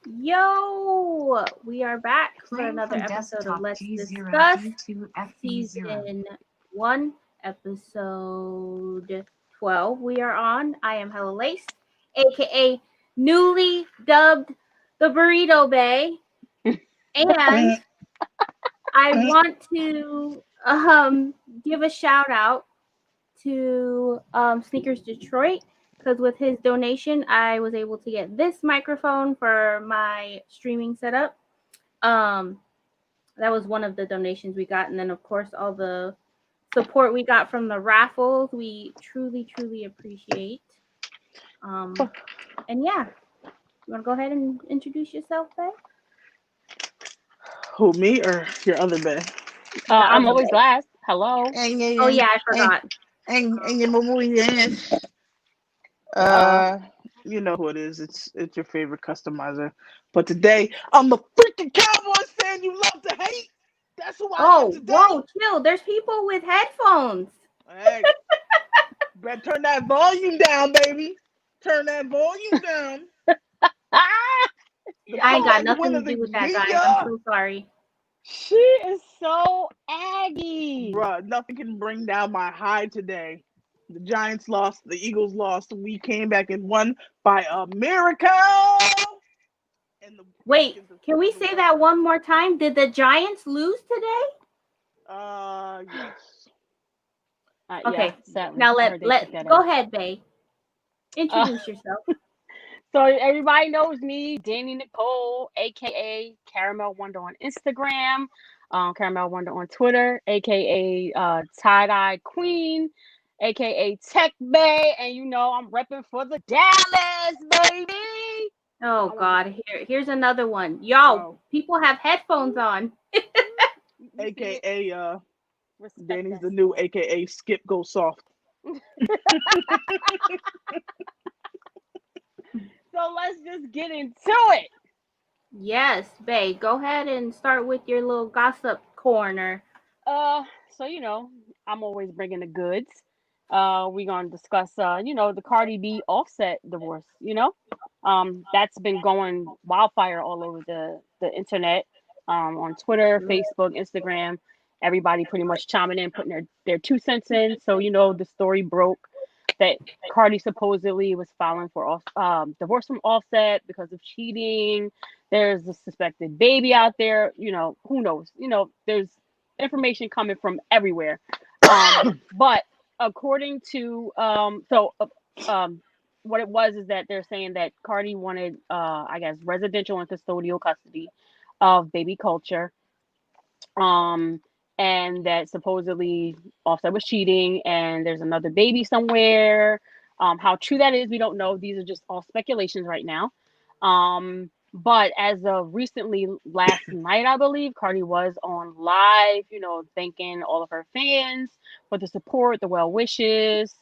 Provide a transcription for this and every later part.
Yo, we are back for Playing another from episode of desktop Let's G0 Discuss, D2 FB0. Season 1, Episode 12. We are on. I am Hella Lace, aka newly dubbed the Burrito Bay, and I want to give a shout out to Sneakers Detroit because with his donation, I was able to get this microphone for my streaming setup. That was one of the donations we got, and then of course all the support we got from the raffles. We truly appreciate. And yeah, you want to go ahead and introduce yourself, Faye? Who, me or your other bed? I'm always last. Hello. Oh yeah, I forgot. And your movie is. You know who it is. It's your favorite customizer. But today, I'm the freaking Cowboys fan you love to hate. That's who I am today. Whoa, chill. There's people with headphones. Hey, better turn that volume down, baby. Turn that volume down. I ain't got nothing to do with that, guys. I'm so sorry. She is so aggy. Bruh, nothing can bring down my high today. The Giants lost, the Eagles lost. We came back and won by a miracle. Wait, can we say that one more time? Did the Giants lose today? Yes. Okay, yeah, now let go ahead, Bae. Introduce yourself. So everybody knows me, Danny Nicole, aka Caramel Wonder on Instagram, Caramel Wonder on Twitter, aka Tie Dye Queen, aka Tech Bay, and you know I'm repping for the Dallas, baby. Oh God, here's another one. Y'all, people have headphones on. AKA Danny's the new AKA Skip Go Soft. So let's just get into it. Yes, Bae, go ahead and start with your little gossip corner. So you know, I'm always bringing the goods. We're gonna discuss the Cardi B Offset divorce, that's been going wildfire all over the internet, on Twitter, Facebook, Instagram, everybody pretty much chiming in, putting their 2 cents in. So the story broke that Cardi supposedly was filing for divorce from Offset because of cheating. There's a suspected baby out there, who knows, there's information coming from everywhere. But according to what it was is that they're saying that Cardi wanted, I guess, residential and custodial custody of baby Culture, and that supposedly Offset was cheating, and there's another baby somewhere. How true that is, we don't know. These are just all speculations right now. But as of recently, last night, I believe, Cardi was on live, thanking all of her fans for the support, the well wishes,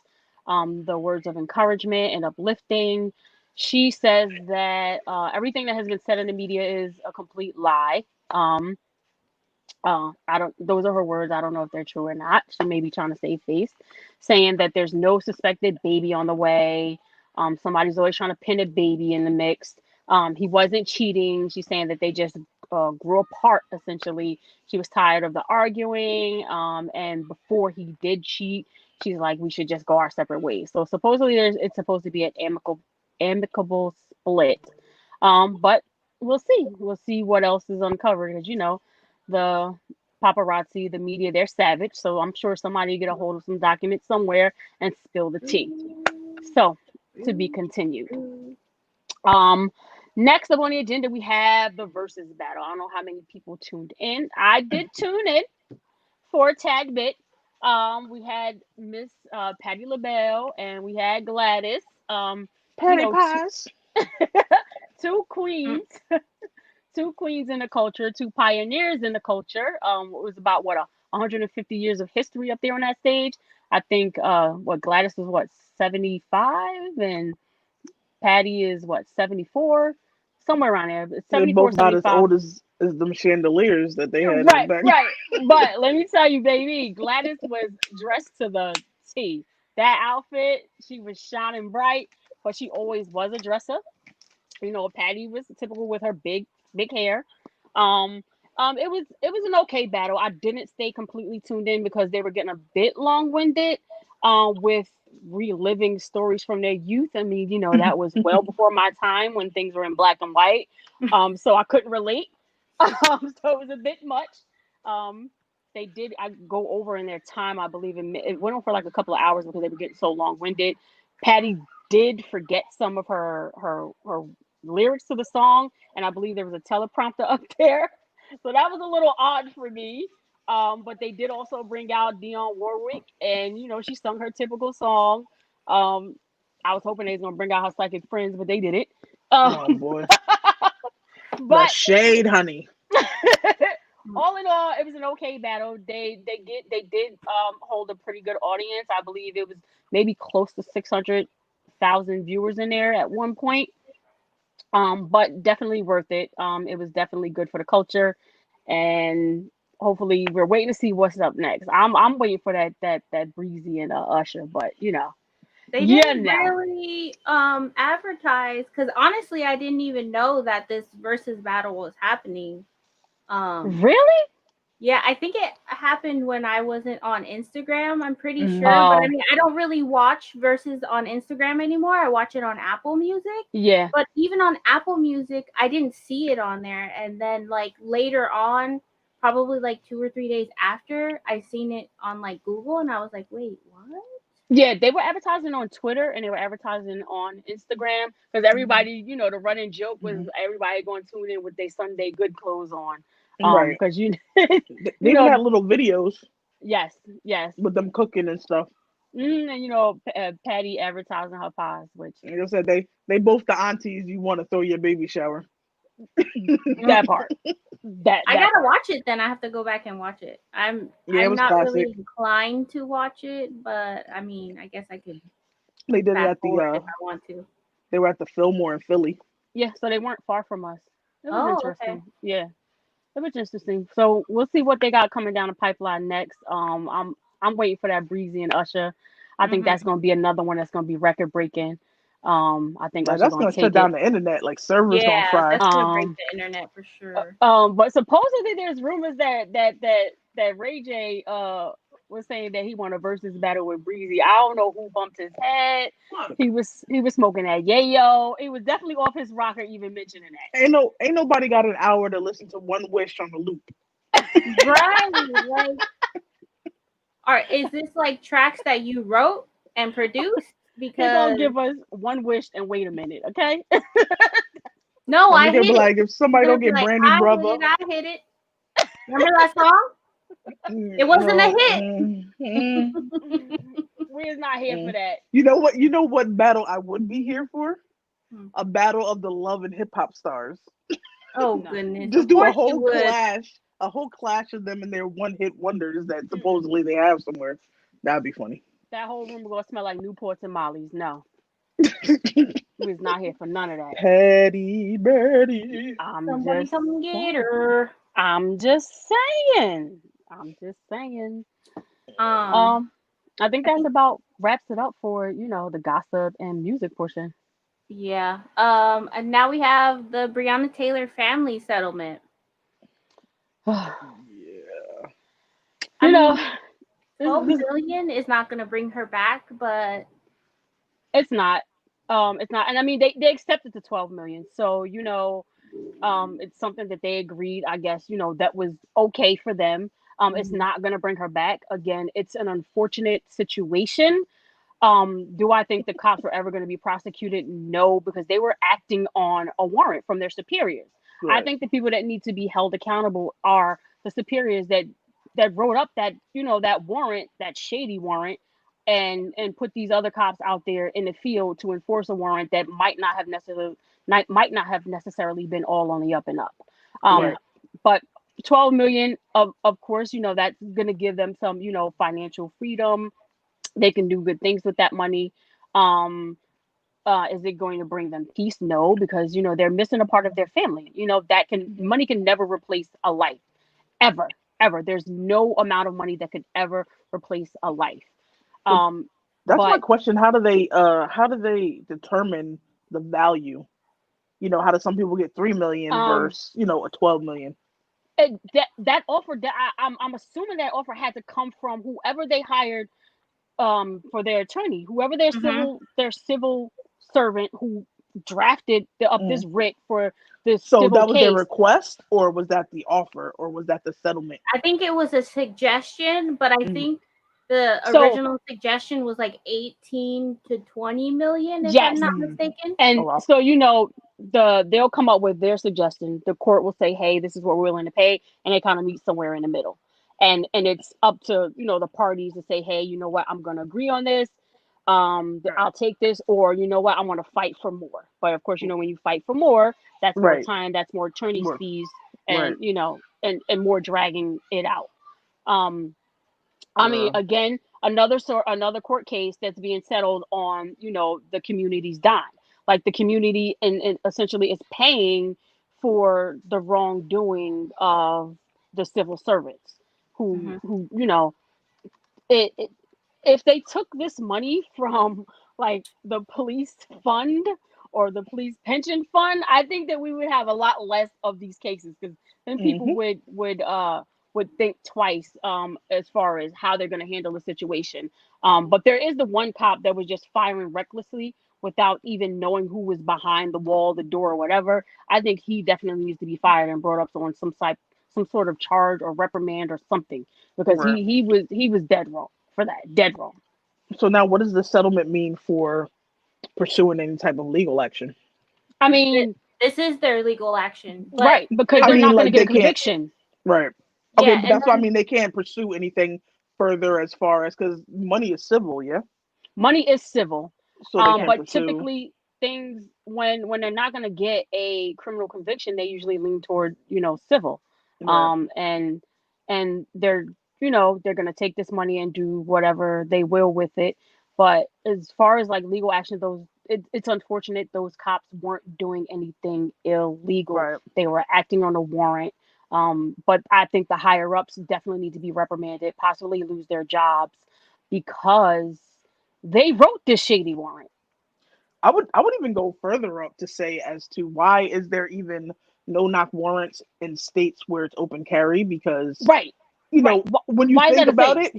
the words of encouragement and uplifting. She says that everything that has been said in the media is a complete lie. Those are her words. I don't know if they're true or not. She may be trying to save face, saying that there's no suspected baby on the way. Somebody's always trying to pin a baby in the mix. He wasn't cheating. She's saying that they just grew apart, essentially. She was tired of the arguing. And before he did cheat, she's like, we should just go our separate ways. So supposedly it's supposed to be an amicable split. But we'll see. We'll see what else is uncovered, because the paparazzi, the media, they're savage. So I'm sure somebody get a hold of some documents somewhere and spill the tea. So to be continued. Next up on the agenda, we have the Verzuz battle. I don't know how many people tuned in. I did tune in for a tad bit. We had Miss Patti LaBelle and we had Gladys. Patty pies. Two queens. Two queens in the culture, two pioneers in the culture. It was about 150 years of history up there on that stage. I think Gladys was 75 and Patty is 74, somewhere around there. 74, They're both 75. not as old as them chandeliers that they had. Right. Back. But let me tell you, baby, Gladys was dressed to the T. That outfit, she was shining bright, but she always was a dresser. Patty was typical with her big hair. It was an okay battle. I didn't stay completely tuned in because they were getting a bit long-winded with reliving stories from their youth. I mean, that was well before my time when things were in black and white. So I couldn't relate. So it was a bit much. They did go over in their time, I believe, it went on for like a couple of hours because they were getting so long-winded. Patty did forget some of her lyrics to the song, and I believe there was a teleprompter up there. So that was a little odd for me. But they did also bring out Dionne Warwick, and she sung her typical song. I was hoping they was gonna bring out her psychic friends, but they didn't. Oh boy. The But shade, honey. all in all, it was an okay battle. They did hold a pretty good audience. I believe it was maybe close to 600,000 viewers in there at one point. But definitely worth it. It was definitely good for the culture, and hopefully we're waiting to see what's up next. I'm waiting for that Breezy and Usher, but They didn't really advertise, because honestly, I didn't even know that this versus battle was happening. Really? Yeah, I think it happened when I wasn't on Instagram. I'm pretty sure, but I mean, I don't really watch Versus on Instagram anymore. I watch it on Apple Music. Yeah. But even on Apple Music, I didn't see it on there. And then like later on, probably like 2 or 3 days after, I seen it on like Google, and I was like, wait, what? Yeah, they were advertising on Twitter and they were advertising on Instagram because everybody, the running joke was everybody going to tune in with their Sunday good clothes on. Right. Because they even had little videos. Yes. With them cooking and stuff. And Patty advertising her pies, which like I said, they both the aunties you want to throw your baby shower. That part. I gotta watch it then. I have to go back and watch it. I'm not classic. really inclined to watch it, but I mean, I guess I could. They did it at the if I want to. They were at the Fillmore in Philly. Yeah, so they weren't far from us. It was interesting. Okay. Yeah, it was interesting. So we'll see what they got coming down the pipeline next. I'm waiting for that Breezy and Usher. I think that's gonna be another one that's gonna be record breaking. I think that's gonna shut down the internet. Like servers gonna fry. That's gonna break the internet for sure. But supposedly there's rumors that Ray J was saying that he won a versus battle with Breezy. I don't know who bumped his head. He was smoking that yayo. It was definitely off his rocker even mentioning that. Ain't nobody got an hour to listen to One Wish on the loop. Right. Like, is this like tracks that you wrote and produced? Because he's gonna give us One Wish and wait a minute, okay? No, I hit it. Like, if somebody don't get Brandy Brother, I hit it. Remember that song? It wasn't a hit. We're not here for that. You know what battle I would be here for? A battle of the love and hip hop stars. Oh goodness! Just do a whole clash of them and their one hit wonders that supposedly they have somewhere. That'd be funny. That whole room will smell like Newports and Molly's. No. We's not here for none of that. Patty Birdie. Somebody come get her. I'm just saying. I think that's about wraps it up for, the gossip and music portion. Yeah. And now we have the Breonna Taylor family settlement. Yeah. I mean, 12 million is not going to bring her back, but it's not. It's not. And I mean, they accepted the 12 million. So, it's something that they agreed, I guess, that was okay for them. It's not going to bring her back. Again, it's an unfortunate situation. Do I think the cops were ever going to be prosecuted? No, because they were acting on a warrant from their superiors. Right. I think the people that need to be held accountable are the superiors that wrote up that, that warrant, that shady warrant, and put these other cops out there in the field to enforce a warrant that might not have necessarily been all on the up and up. Right. But 12 million, of course, that's going to give them some, financial freedom. They can do good things with that money. Is it going to bring them peace? No, because, they're missing a part of their family. Money can never replace a life, ever. There's no amount of money that could ever replace a life. That's my question. How do they determine the value You know, how do some people get 3 million versus, you know, a 12 million? That offer, I'm assuming that offer had to come from whoever they hired for their attorney, whoever their civil servant who drafted this writ for this So civil that was case. their request, or was that the offer, or was that the settlement? I think it was a suggestion, but I think the original suggestion was like 18 to 20 million, if I'm not mistaken. And so, you know, they'll come up with their suggestion. The court will say, hey, this is what we're willing to pay, and they kind of meet somewhere in the middle. And it's up to, you know, the parties to say, hey, you know what, I'm going to agree on this. I'll take this, or you know what, I want to fight for more. But of course, you know, when you fight for more, that's more time, that's more attorney's fees, and you know, and more dragging it out. I mean, again, another court case that's being settled on, you know, the community's dime. Like the community and essentially is paying for the wrongdoing of the civil servants who you know, if they took this money from like the police fund or the police pension fund, I think that we would have a lot less of these cases, because then people would think twice as far as how they're going to handle the situation. But there is the one cop that was just firing recklessly without even knowing who was behind the wall, the door, or whatever. I think he definitely needs to be fired and brought up on some sort of charge or reprimand or something, because he was dead wrong for that, dead wrong. So now, what does the settlement mean for pursuing any type of legal action? I mean, this is their legal action, but right? Because they're not going to get a conviction, right? Okay, but that's why I mean they can't pursue anything further as far as, because money is civil, money is civil. So they can't but pursue. Typically things when they're not going to get a criminal conviction, they usually lean toward, you know, civil. And they're, you know, they're going to take this money and do whatever they will with it. But as far as like legal action, it's unfortunate those cops weren't doing anything illegal. They were acting on a warrant. But I think the higher ups definitely need to be reprimanded, possibly lose their jobs, because they wrote this shady warrant. I would even go further up to say as to why is there even no knock warrants in states where it's open carry? Because you know, when you think about it,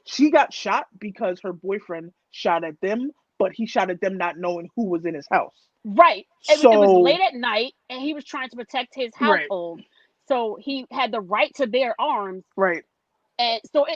she got shot because her boyfriend shot at them, but he shot at them not knowing who was in his house. Right. It was late at night, and he was trying to protect his household, so he had the right to bear arms. Right. And so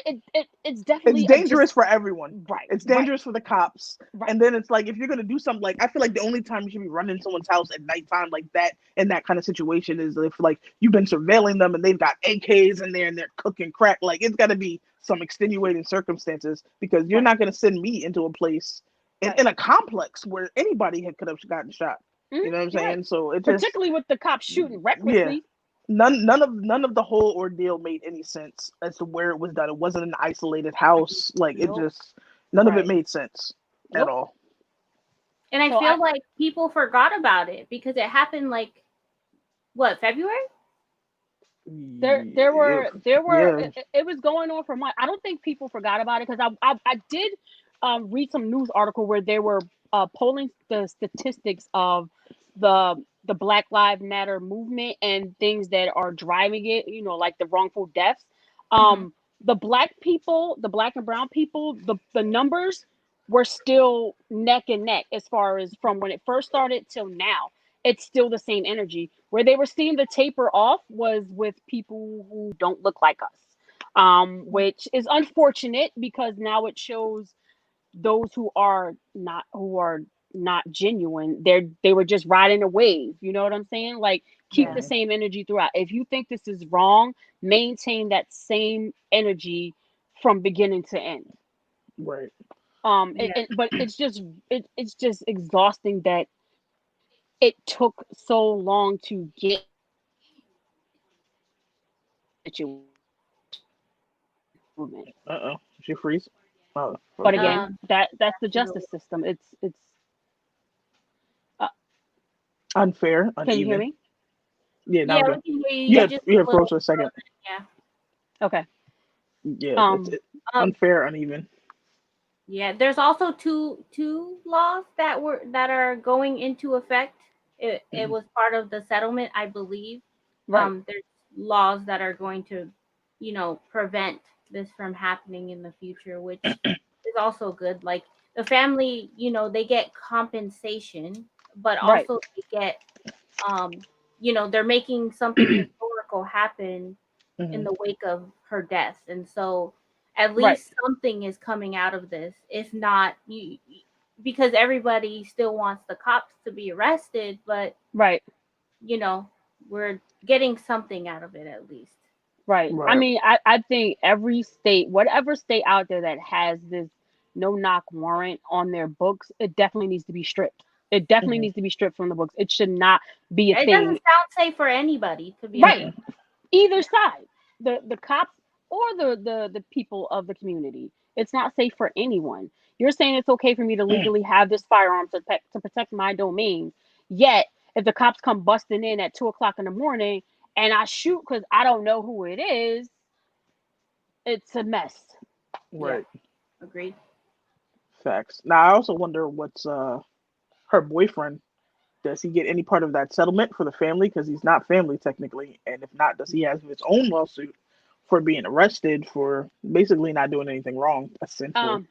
it's definitely dangerous for everyone. Right. It's dangerous for the cops. Right. And then it's like, if you're gonna do something, like I feel like the only time you should be running someone's house at nighttime like that in that kind of situation is if like you've been surveilling them and they've got AKs in there and they're cooking crack. Like it's got to be some extenuating circumstances, because you're not gonna send me into a place in a complex where anybody could have gotten shot. You know what I'm saying? So it just, particularly with the cops shooting recklessly. Yeah. None of the whole ordeal made any sense as to where it was done. It wasn't an isolated house. Like it just, none of it made sense at all. And I feel like people forgot about it because it happened like what, February? There were it was going on for months. I don't think people forgot about it, because I did read some news article where they were polling the statistics of the Black Lives Matter movement and things that are driving it, you know, like the wrongful deaths. The black people, the black and brown people, the numbers were still neck and neck as far as from when it first started till now. It's still the same energy. Where they were seeing the taper off was with people who don't look like us, which is unfortunate, because now it shows those who are not genuine. They were just riding a wave. You know what I'm saying? Like, keep the same energy throughout. If you think this is wrong, maintain that same energy from beginning to end. Right. But it's just exhausting that it took so long to get situation. Did she freeze? Oh, but again, that's the justice system. It's unfair, uneven. Can you hear me? Yeah, now we can hear you. You froze for a second. Yeah. Okay. Yeah, it's unfair, uneven. Yeah, there's also two laws that are going into effect it was part of the settlement, I believe. Right. There's laws that are going to, prevent this from happening in the future, which is also good. Like the family, they get compensation, but Right. also they get, they're making something historical happen in Mhm. the wake of her death, and so at Right. least something is coming out of this. If not, because everybody still wants the cops to be arrested, but Right. you know, we're getting something out of it at least. Right. I Right. mean, I think every state, whatever state out there that has this no knock warrant on their books, it definitely needs to be stripped. It definitely Mhm. needs to be stripped from the books. It should not be a It doesn't thing. sound safe for anybody, to be Right. honest. Either side, the cops or the people of the community. It's not safe for anyone. You're saying it's okay for me to legally have this firearm to protect my domain. Yet, if the cops come busting in at 2 o'clock in the morning and I shoot because I don't know who it is, it's a mess. Yeah, Right. agreed. Facts. Now I also wonder what's her boyfriend. Does he get any part of that settlement for the family? Because he's not family technically, and if not, does he have his own lawsuit for being arrested for basically not doing anything wrong, essentially? Um,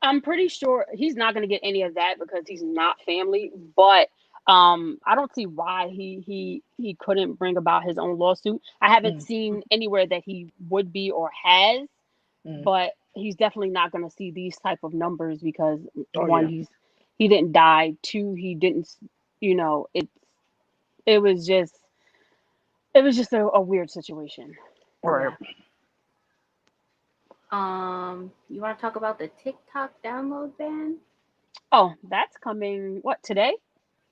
I'm pretty sure he's not going to get any of that because he's not family. But I don't see why he couldn't bring about his own lawsuit. I haven't Mm, seen anywhere that he would be or has, mm. but he's definitely not going to see these type of numbers because Oh one, yeah. he didn't die. Two, he didn't. It was just a weird situation. Right. Yeah. You want to talk about the TikTok download ban? Oh, that's coming. What, today?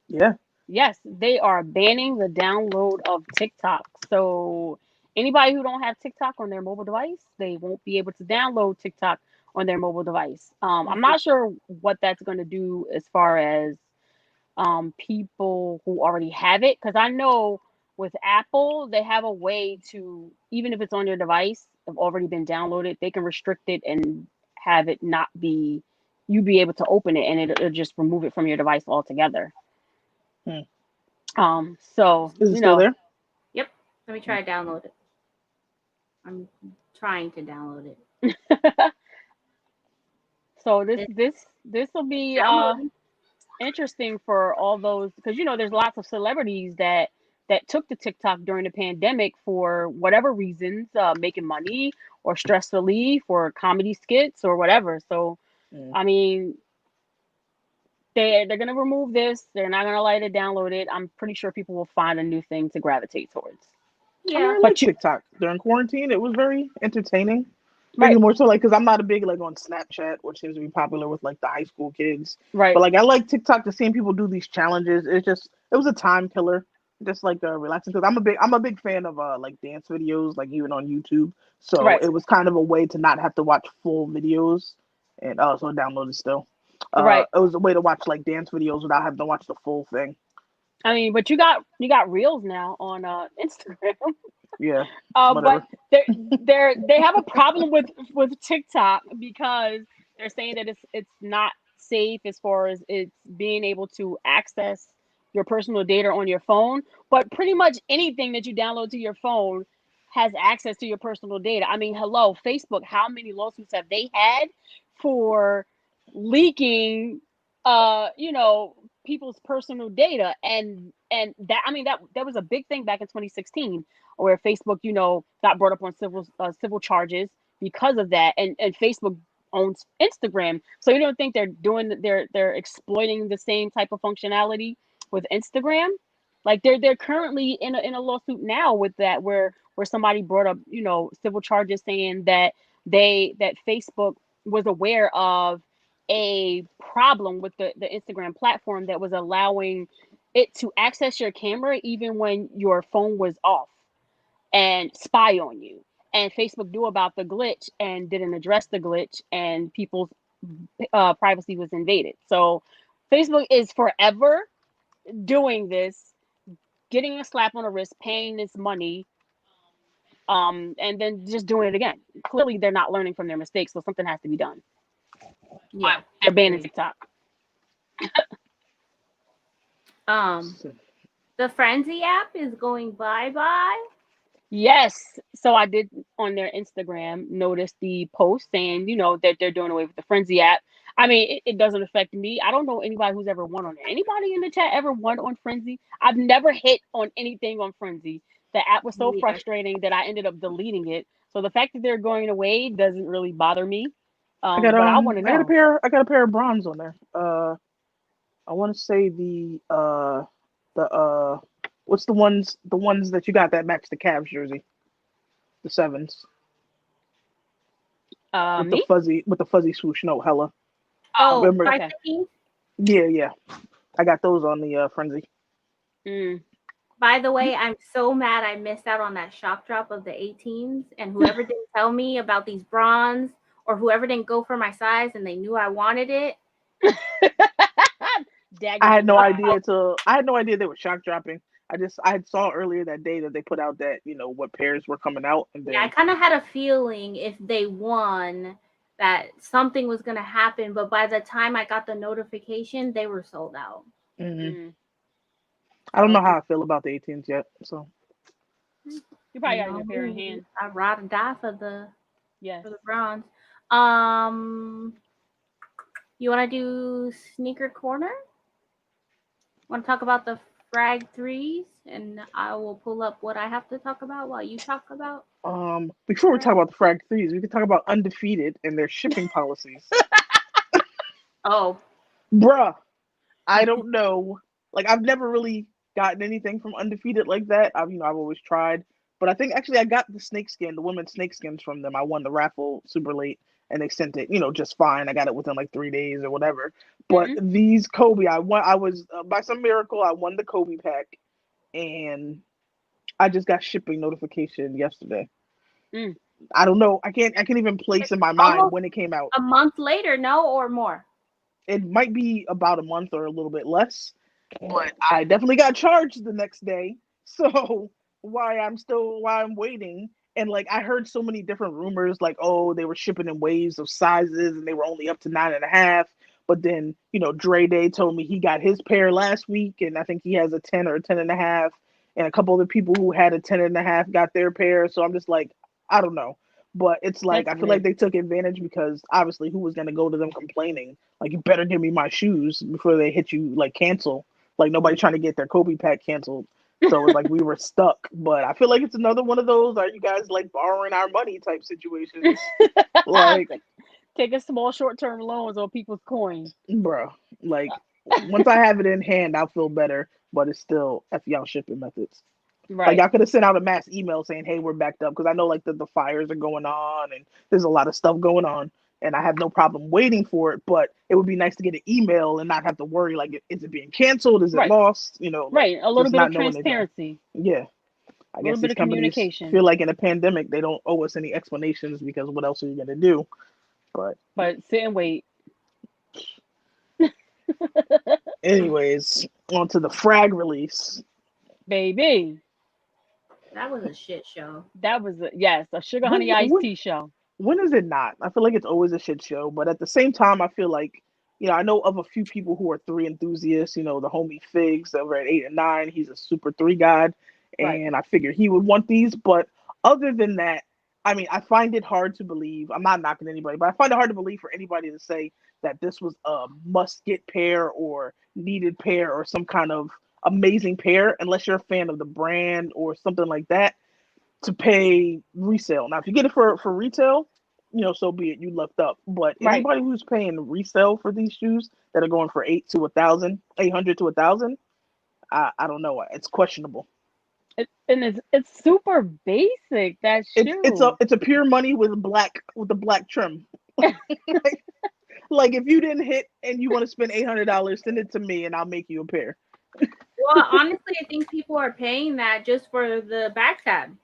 Yeah. Yes, they are banning the download of TikTok. So anybody who don't have TikTok on their mobile device, they won't be able to download TikTok on their mobile device. I'm not sure what that's going to do as far as people who already have it, because I know with Apple they have a way to, even if it's on your device, have already been downloaded, they can restrict it and have it not be you be able to open it and it'll just remove it from your device altogether. Hmm. So, Is it still there? Yep. Let me try to download it. I'm trying to download it. so this It's this this will be downloading. interesting for all those, because there's lots of celebrities that took to TikTok during the pandemic for whatever reasons, making money or stress relief or comedy skits or whatever. So Mm. I mean, they're gonna remove this. They're not gonna allow you to download it. I'm pretty sure people will find a new thing to gravitate towards. I mean, Yeah. I But like you TikTok during quarantine. It was very entertaining. Maybe right, more so like because I'm not a big like on Snapchat, which seems to be popular with like the high school kids. But right, like I like TikTok to seeing people do these challenges. It was a time killer, just like relaxing. Because I'm a big fan of like dance videos, like even on YouTube. So right, it was kind of a way to not have to watch full videos, and also downloaded still. right. It was a way to watch like dance videos without having to watch the full thing. I mean, but you got reels now on Instagram. Yeah, But whatever. they have a problem with TikTok because they're saying that it's not safe as far as it's being able to access your personal data on your phone. But pretty much anything that you download to your phone has access to your personal data. I mean, hello, Facebook, how many lawsuits have they had for leaking people's personal data? And that, I mean, that was a big thing back in 2016 where Facebook, got brought up on civil charges because of that. And Facebook owns Instagram, so you don't think they're exploiting the same type of functionality with Instagram? Like they're currently in a lawsuit now with that, where somebody brought up civil charges saying that Facebook was aware of a problem with the Instagram platform that was allowing it to access your camera even when your phone was off and spy on you. And Facebook knew about the glitch and didn't address the glitch, and people's privacy was invaded. So Facebook is forever doing this, getting a slap on the wrist, paying this money, and then just doing it again. Clearly, they're not learning from their mistakes, so something has to be done. But Yeah. they're banning Agreed. TikTok. The Frenzy app is going bye-bye. Yes. So I did on their Instagram notice the post saying, that they're doing away with the Frenzy app. I mean, it doesn't affect me. I don't know anybody who's ever won on it. Anybody in the chat ever won on Frenzy? I've never hit on anything on Frenzy. The app was so Me either. frustrating that I ended up deleting it. So the fact that they're going away doesn't really bother me. I got But I want to I got a know. pair. I got a pair of bronze on there. I want to say the what's the ones that you got that match the Cavs jersey, the sevens with Me? the fuzzy swoosh. No, hella. Oh, Remember? Okay. 515. Yeah. I got those on the frenzy. Mm. By the way, I'm so mad I missed out on that shock drop of the 18s. And whoever didn't tell me about these bronze or whoever didn't go for my size and they knew I wanted it. I had no idea they were shock dropping. I saw earlier that day that they put out that what pairs were coming out, and then Yeah, I kind of had a feeling if they won that something was going to happen. But by the time I got the notification, they were sold out. Mm. I don't know how I feel about the 18s yet. So You probably got a good pair in hand. I ride or die for the bronze. You want to do sneaker corner? Want to talk about the Frag 3s, and I will pull up what I have to talk about while you talk about. before we talk about the Frag 3s, we can talk about Undefeated and their shipping policies. Oh, Bruh, I don't know. Like, I've never really gotten anything from Undefeated like that. I've always tried, but I think actually I got the women's snakeskins from them. I won the raffle super late, and they sent it, just fine. I got it within like 3 days or whatever. But these Kobe, I was by some miracle, I won the Kobe pack, and I just got shipping notification yesterday. I don't know. I can't even place in my mind when it came out. A month later, no, or more. It might be about a month or a little bit less, but I definitely got charged the next day. So why I'm waiting. And like I heard so many different rumors, like, oh, they were shipping in waves of sizes and they were only up to 9.5. But then, Dre Day told me he got his pair last week, and I think he has a 10 or a 10.5. And a couple of the people who had a 10.5 got their pair. So I'm just like, I don't know. But it's like I feel like they took advantage because obviously who was gonna go to them complaining? Like, you better give me my shoes before they hit you like cancel. Like nobody trying to get their Kobe pack canceled. So it's like we were stuck. But I feel like it's another one of those, are you guys like borrowing our money type situations? Like take a small short-term loans on people's coins. Bro, like once I have it in hand, I'll feel better. But it's still F y'all shipping methods. Right. Like I could have sent out a mass email saying, "Hey, we're backed up," because I know like the fires are going on and there's a lot of stuff going on, and I have no problem waiting for it. But it would be nice to get an email and not have to worry like, is it being canceled? Is it lost? Right. A little bit of transparency. Yeah. I guess these companies feel like in a pandemic they don't owe us any explanations because what else are you gonna do? But sit and wait. Anyways, on to the Frag release. Baby. That was a shit show. That was a sugar honey iced tea show. When is it not? I feel like it's always a shit show, but at the same time, I feel like I know of a few people who are 3 enthusiasts. The homie Figs over at 8 and 9, he's a super 3 god, and I figured he would want these. But other than that, I mean, I find it hard to believe. I'm not knocking anybody, but I find it hard to believe for anybody to say that this was a must-get pair or needed pair or some kind of amazing pair, unless you're a fan of the brand or something like that, to pay resale. Now, if you get it for retail, so be it. You lucked up. But anybody who's paying resale for these shoes that are going for 800 to 1,000, I don't know. It's questionable. It's super basic. That shoe. It's a pure money with the black trim. Like if you didn't hit and you want to spend $800, send it to me and I'll make you a pair. Well, honestly, I think people are paying that just for the back tab.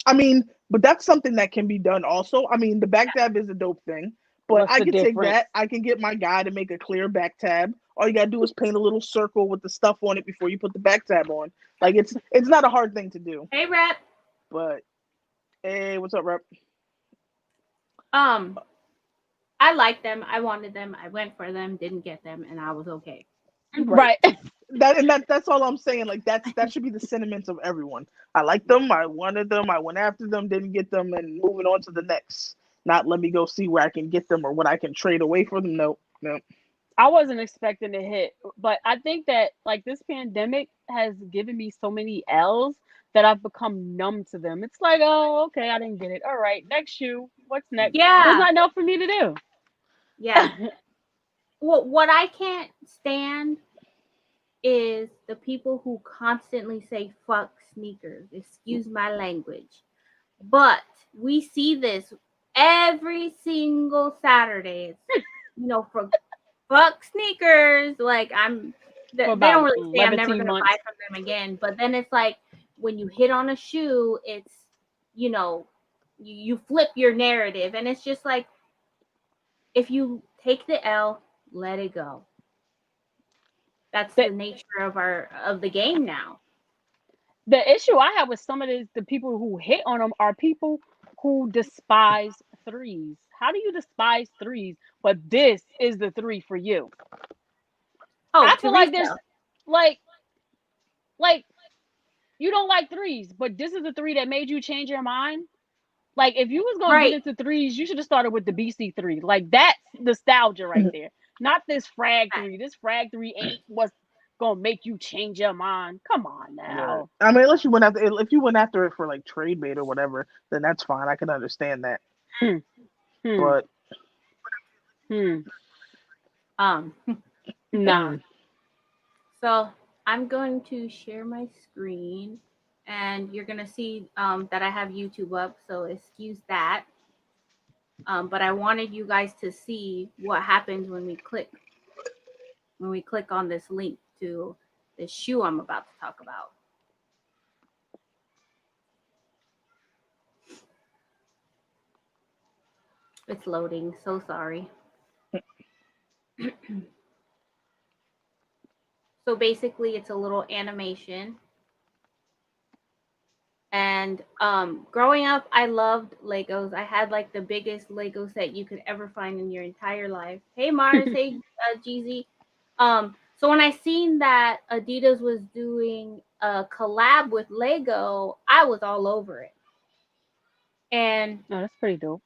I mean, but that's something that can be done also. I mean, the back tab is a dope thing, but I can take that. I can get my guy to make a clear back tab. All you gotta do is paint a little circle with the stuff on it before you put the back tab on. Like it's not a hard thing to do. Hey, Rep. But hey, what's up, Rep? I like them. I wanted them. I went for them. Didn't get them, and I was okay. Right. That's all I'm saying. Like that should be the sentiments of everyone. I like them. I wanted them. I went after them. Didn't get them, and moving on to the next. Not let me go see where I can get them or what I can trade away for them. No, no. I wasn't expecting to hit, but I think that like this pandemic has given me so many L's that I've become numb to them. It's like, oh, okay, I didn't get it. All right, next shoe. What's next? There's Yeah. not enough for me to do. Yeah. Well, what I can't stand is the people who constantly say fuck sneakers. Excuse my language. But we see this every single Saturday. It's, for fuck sneakers. Like they For don't about really say I'm never 11 gonna buy months. from them again. But then it's like when you hit on a shoe, it's you flip your narrative, and it's just like if you take the L, let it go. That's the nature of the game now. The issue I have with some of the people who hit on them are people who despise threes. How do you despise threes? But this is the three for you. Oh, I feel like there's Teresa. like you don't like threes, but this is the three that made you change your mind. Like if you was gonna Right. get into threes, you should have started with the BC3. Like that's nostalgia right there. Not this Frag 3. This Frag 3 ain't what's gonna make you change your mind. Come on Right. now. I mean, unless you went after if you went after it for like trade bait or whatever, then that's fine. I can understand that. But Nah. So I'm going to share my screen, and you're gonna see that I have YouTube up. So excuse that. But I wanted you guys to see what happens when we click on this link to the shoe I'm about to talk about. It's loading. So sorry. So basically, it's a little animation. And growing up, I loved Legos. I had like the biggest Lego set you could ever find in your entire life. Hey Mars, hey Jeezy. So when I seen that Adidas was doing a collab with Lego, I was all over it. And that's pretty dope.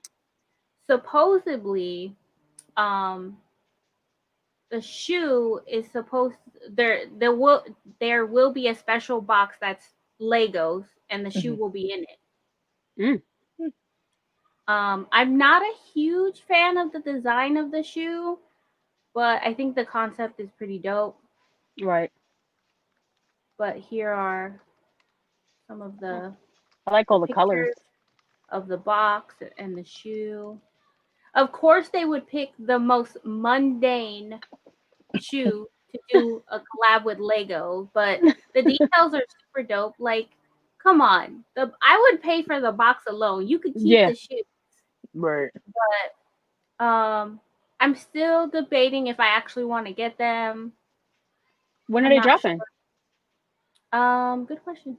Supposedly, the shoe is supposed there will be a special box that's Legos, and the shoe will be in it. I'm not a huge fan of the design of the shoe, but I think the concept is pretty dope. Right. But here are some of the I like all the colors of the box and the shoe. Of course, they would pick the most mundane shoe to do a collab with Lego, but the details are super dope. Like, come on, I would pay for the box alone. You could keep the shoes, right? But I'm still debating if I actually want to get them. When are they dropping? Sure. Good question.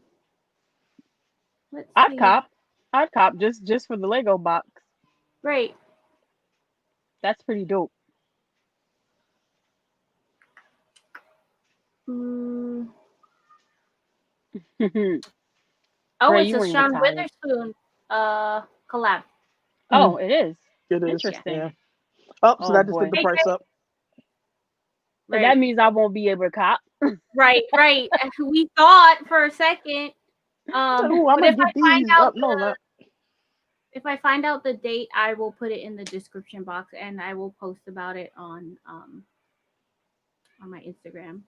I'd cop just for the Lego box. Right. That's pretty dope. Oh, it's a Sean Witherspoon collab. Oh, it is. It is interesting. Yeah. Oh, so that just took the price up. Right. That means I won't be able to cop. Right. We thought for a second. But if I find out if I find out the date, I will put it in the description box, and I will post about it on my Instagram.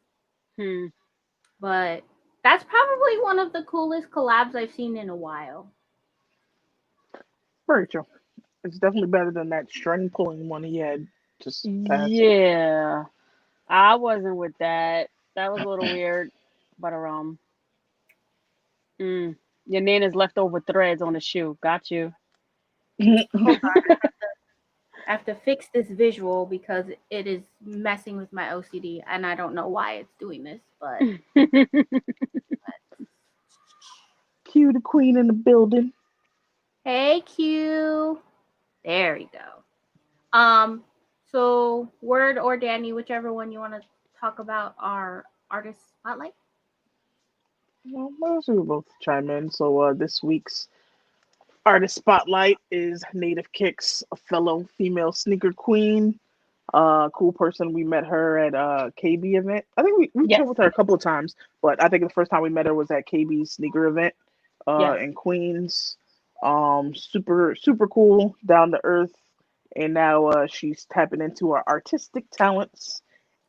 But that's probably one of the coolest collabs I've seen in a while. Very true. It's definitely better than that string pulling one he had just past. Yeah. I wasn't with that. That was a little weird. But your nana's leftover threads on the shoe. Got you. Hold on. I have to fix this visual because it is messing with my OCD, and I don't know why it's doing this, but Q the queen in the building. Hey Q. There we go. So Word or Danny, whichever one you want to talk about, are artist spotlight? Well, we will both chime in. So this week's artist spotlight is Native Kicks, a fellow female sneaker queen. Cool person. We met her at KB event. I think we Yes. chilled with her a couple of times, but I think the first time we met her was at KB's sneaker event Yes. in Queens. Super cool, down to earth, and now she's tapping into her artistic talents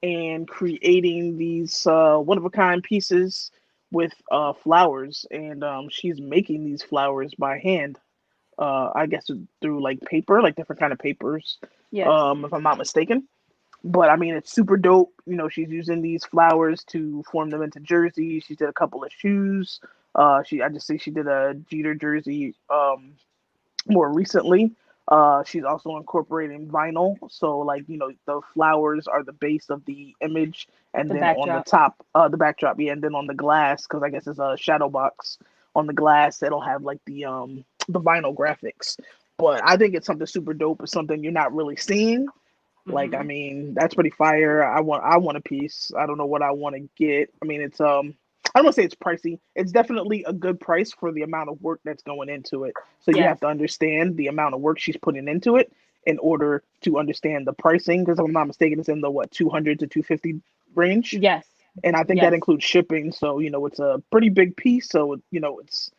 and creating these one of a kind pieces with flowers, and she's making these flowers by hand. I guess through like paper, like different kind of papers. Yes. If I'm not mistaken. But I mean, it's super dope. You know, she's using these flowers to form them into jerseys. She did a couple of shoes. I just see she did a Jeter jersey more recently. She's also incorporating vinyl. So like, you know, the flowers are the base of the image, and The then on the backdrop. top, the backdrop, yeah, and then on the glass, because I guess it's a shadow box on the glass, it'll have like the vinyl graphics. But I think it's something super dope. It's something you're not really seeing. Like, I Mhm. mean, that's pretty fire. I want a piece. I don't know what I want to get. I mean, it's I don't want to say it's pricey. It's definitely a good price for the amount of work that's going into it. So you Yes. have to understand the amount of work she's putting into it in order to understand the pricing. Because if I'm not mistaken, it's in the 200 to 250 range, Yes. and I think Yes. that includes shipping. So you know, it's a pretty big piece. So you know, it's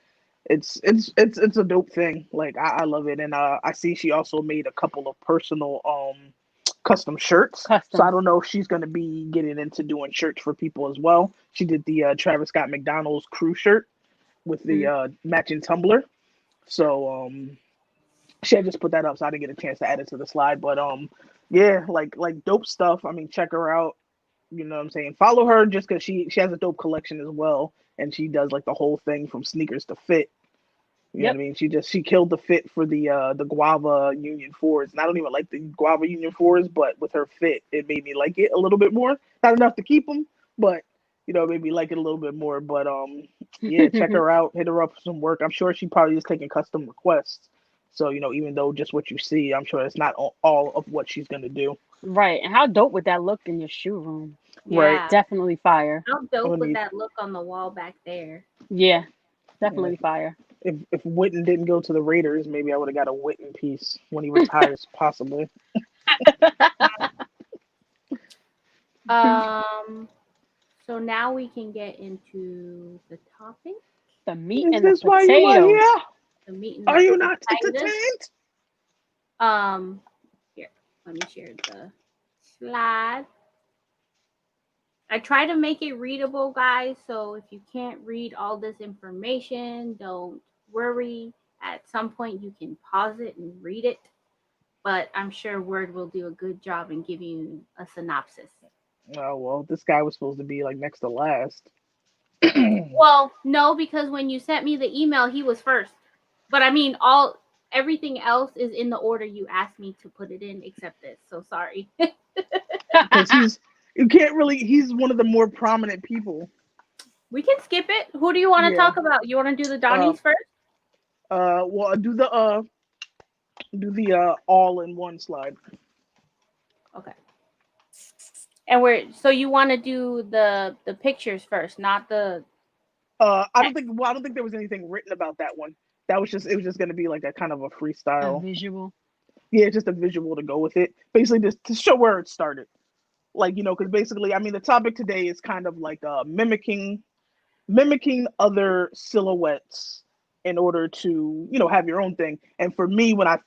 a dope thing. Like I love it, and I see she also made a couple of personal custom shirts. So I Custom. don't know if she's going to be getting into doing shirts for people as well. She did the Travis Scott McDonald's crew shirt with the matching tumbler. So she had just put that up, so I didn't get a chance to add it to the slide. But yeah, like dope stuff. I mean, check her out. You know what I'm saying? Follow her just because she has a dope collection as well, and she does like the whole thing from sneakers to fit. You know what I mean? She killed the fit for the Guava Union 4s. And I don't even like the Guava Union 4s, but with her fit, it made me like it a little bit more. Not enough to keep them, but you know, it made me like it a little bit more. But yeah, check her out, hit her up for some work. I'm sure she probably is taking custom requests. So, you know, even though just what you see, I'm sure it's not all of what she's gonna do. Right. And how dope would that look in your shoe room? Right. Yeah. Definitely fire. How dope would Only that look on the wall back there? Yeah. Definitely fire. if Witten didn't go to the Raiders, maybe I would have got a Witten piece when he retires, possibly. So now we can get into the topic, The meat Is and the this why you are potatoes. here? the meat and Are the you not potatoes. entertained? Here, let me share the slide. I try to make it readable, guys. So if you can't read all this information, don't worry. At some point, you can pause it and read it. But I'm sure Word will do a good job in giving you a synopsis. Oh well, this guy was supposed to be like next to last. Well, no, because when you sent me the email, he was first. But I mean, everything else is in the order you asked me to put it in, except this. So sorry. Because he's one of the more prominent people. We can skip it. Who do you want to Yeah. talk about? You want to do the Donnies first? Well, do the all in one slide. Okay. And so you want to do the pictures first, not the. I don't think there was anything written about that one. It was just gonna be like a kind of a A freestyle. visual. Yeah, just a visual to go with it. Basically, just to show where it started. Like, you know, because basically, I mean, the topic today is kind of like mimicking other silhouettes in order to, you know, have your own thing. And for me, when I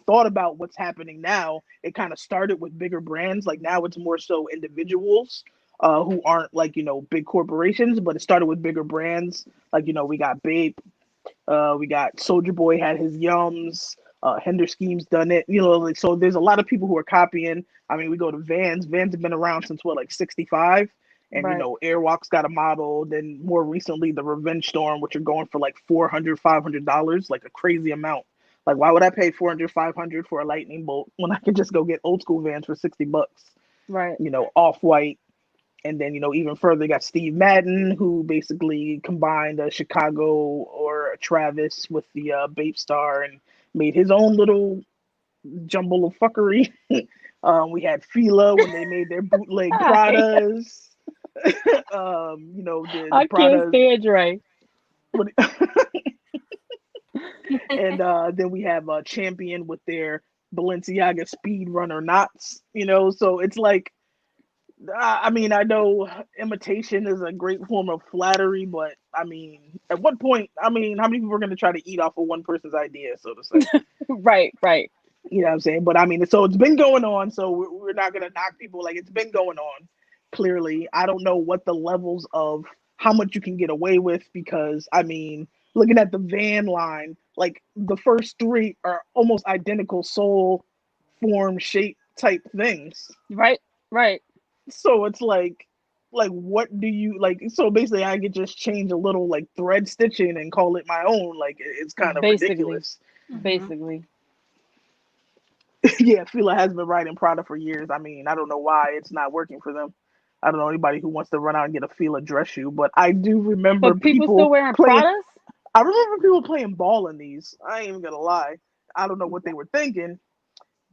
thought about what's happening now, it kind of started with bigger brands. Like now it's more so individuals who aren't like, you know, big corporations, but it started with bigger brands. Like, you know, we got Bape, we got Soldier Boy had his Yums, Hender Scheme's done it, you know, like, so there's a lot of people who are copying. I mean, we go to Vans have been around since what, like 65. And, you Right. know, Airwalk's got a model. Then more recently, the Revenge Storm, which are going for like $400, $500, like a crazy amount. Like, why would I pay $400, $500 for a lightning bolt when I could just go get old school Vans for $60? Right. You know, off-white. And then, you know, even further, you got Steve Madden, who basically combined a Chicago or a Travis with the Bape Star and made his own little jumble of fuckery. We had Fila when they made their bootleg Pradas. You know, the I can't Prada, stand Dre. and then we have Champion with their Balenciaga Speed Runner knots. You know, so it's like, I mean, I know imitation is a great form of flattery, but I mean, at what point? I mean, how many people are going to try to eat off of one person's idea, so to say? Right. You know what I'm saying? But I mean, so it's been going on, so we're not going to knock people. Like, it's been going on. Clearly, I don't know what the levels of how much you can get away with, because I mean, looking at the van line, like the first three are almost identical soul form shape type things. Right. So it's like what do you like? So basically, I could just change a little like thread stitching and call it my own. Like, it's kind of ridiculous. Basically. Yeah, Fila has been writing Prada for years. I mean, I don't know why it's not working for them. I don't know anybody who wants to run out and get a Fila dress shoe, but I do remember But people people still wearing playing. Pradas? I remember people playing ball in these. I ain't even gonna lie. I don't know what they were thinking.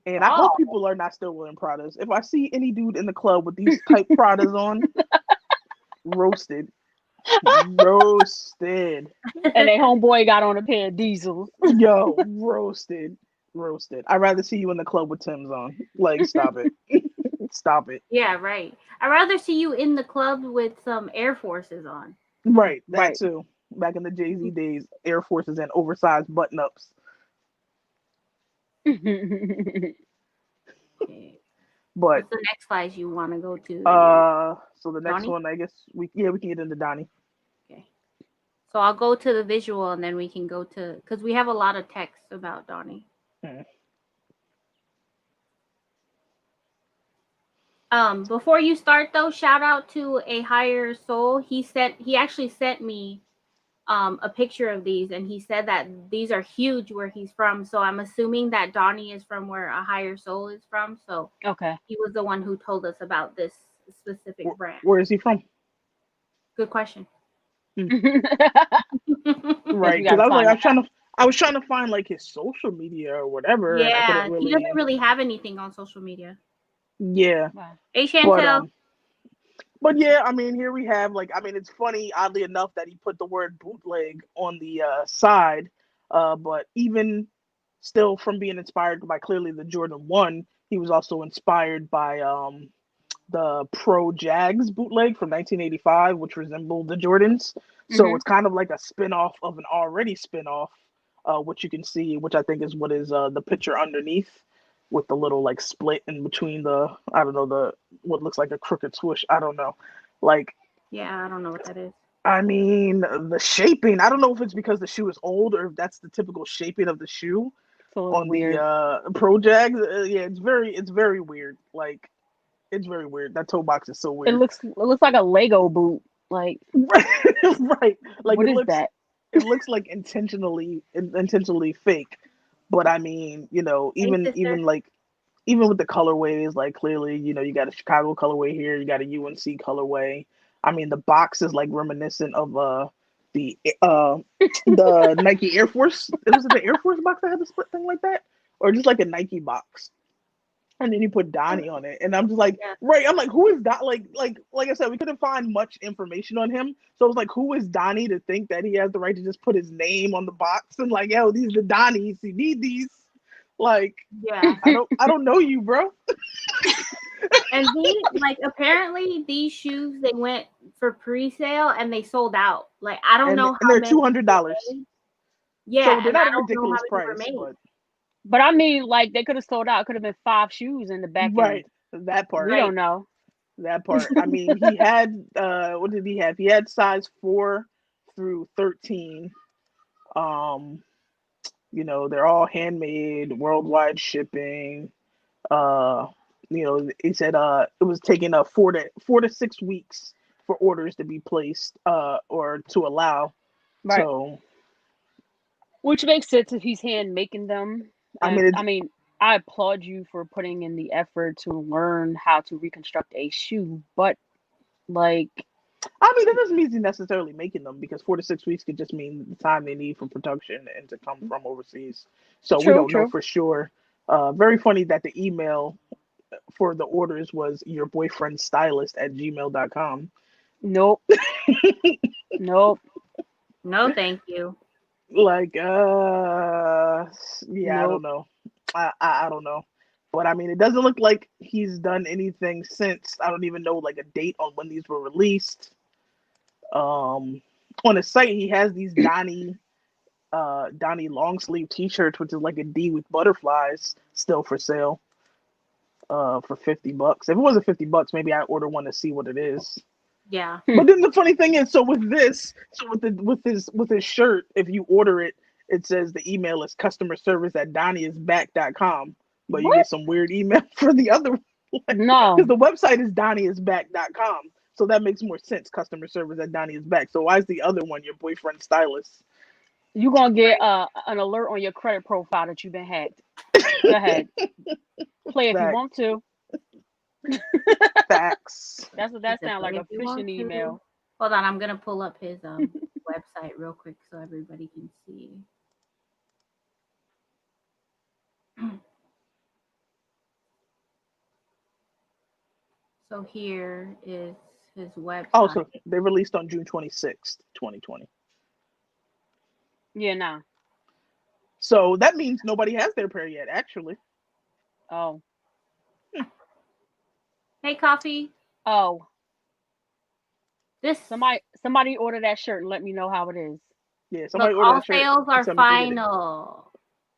And I hope people are not still wearing Pradas. If I see any dude in the club with these type Pradas on, roasted. Roasted. And their homeboy got on a pair of diesels. Yo, roasted. I'd rather see you in the club with Tim's on. Like, stop it. Stop it. Yeah, right. I'd rather see you in the club with some Air Forces on. Right, that Right. too. Back in the Jay-Z days, Air Forces and oversized button-ups. Okay. But What's the next size you want to go to? so the next Donny? one, I guess we can get into Donny. Okay. So I'll go to the visual and then we can go to, because we have a lot of text about Donny. Before you start though, shout out to A Higher Soul. He actually sent me a picture of these, and he said that these are huge where he's from. So I'm assuming that Donny is from where A Higher Soul is from. So Okay. he was the one who told us about this specific brand. Where is he from? Good question. Right, because I was trying to find like his social media or whatever, and I couldn't really. He doesn't really have anything on social media. Yeah. Wow. Hey, Chantel. But yeah, I mean, here we have it's funny, oddly enough, that he put the word bootleg on the side. But even still, from being inspired by clearly the Jordan 1, he was also inspired by the Pro Jags bootleg from 1985, which resembled the Jordans. So it's kind of like a spin-off of an already spin-off, which you can see, which I think is what is the picture underneath, with the little like split in between what looks like a crooked swoosh. I don't know. Like, yeah, I don't know what that is. I mean, the shaping, I don't know if it's because the shoe is old or if that's the typical shaping of the shoe on weird. the Pro Jags. Yeah, it's very weird. Like, it's very weird. That toe box is so weird. It looks like a Lego boot. Like, right. Like, what is that? It looks like intentionally fake. But I mean, you know, even with the colorways, like clearly, you know, you got a Chicago colorway here, you got a UNC colorway. I mean, the box is like reminiscent of the Nike Air Force. Was it the Air Force box that had the split thing like that, or just like a Nike box? And then you put Donny on it, and I'm just like, right. I'm like, who is that? Like I said, we couldn't find much information on him, so I was like, who is Donny to think that he has the right to just put his name on the box and like, yo, these are the Donnies. You need these. Like, yeah, I don't know you, bro. And apparently these shoes, they went for pre-sale and they sold out. Like, I don't know how they're $200. Yeah, so they're not a ridiculous price, but I mean, like, they could have sold out. It could have been 5 shoes in the back right end. That part. We don't know that part. I mean, he had what did he have? He had size 4 through 13. You know, they're all handmade, worldwide shipping. You know, he said it was taking 4 to 6 weeks for orders to be placed or to allow. Right. So, which makes sense if he's hand making them. I mean, I applaud you for putting in the effort to learn how to reconstruct a shoe, but like, I mean, that doesn't mean he's necessarily making them, because 4 to 6 weeks could just mean the time they need for production and to come from overseas. So we don't know for sure. Very funny that the email for the orders was your boyfriend's stylist at gmail.com. Nope. Nope. No, thank you. Like, yeah, I don't Nope. know. I don't know. But I mean, it doesn't look like he's done anything since. I don't even know like a date on when these were released. On his site, he has these Donny long sleeve t-shirts, which is like a D with butterflies, still for sale. For $50. If it wasn't $50, maybe I'd order one to see what it is. Yeah. But then the funny thing is, so with his shirt, if you order it, it says the email is customerservice@donnyisback.com, but you What? get some weird email for the other one. No. Because the website is donnyisback.com. So that makes more sense, customer service at donnyisback. So why is the other one your boyfriend's stylist? You're gonna get an alert on your credit profile that you've been hacked. Go ahead. Play if you Facts. want to. Facts. That's what that He said, sounds like, "Play a if you want phishing to." email. Hold on, I'm gonna pull up his website real quick so everybody can see. So here is his website. Oh, so they released on June 26th, 2020. Yeah, nah. So that means nobody has their pair yet, actually. Oh. Hey, Coffee. Oh. This Somebody order that shirt and let me know how it is. Yeah, somebody look, ordered all a shirt. sales are Tell me to get it. final.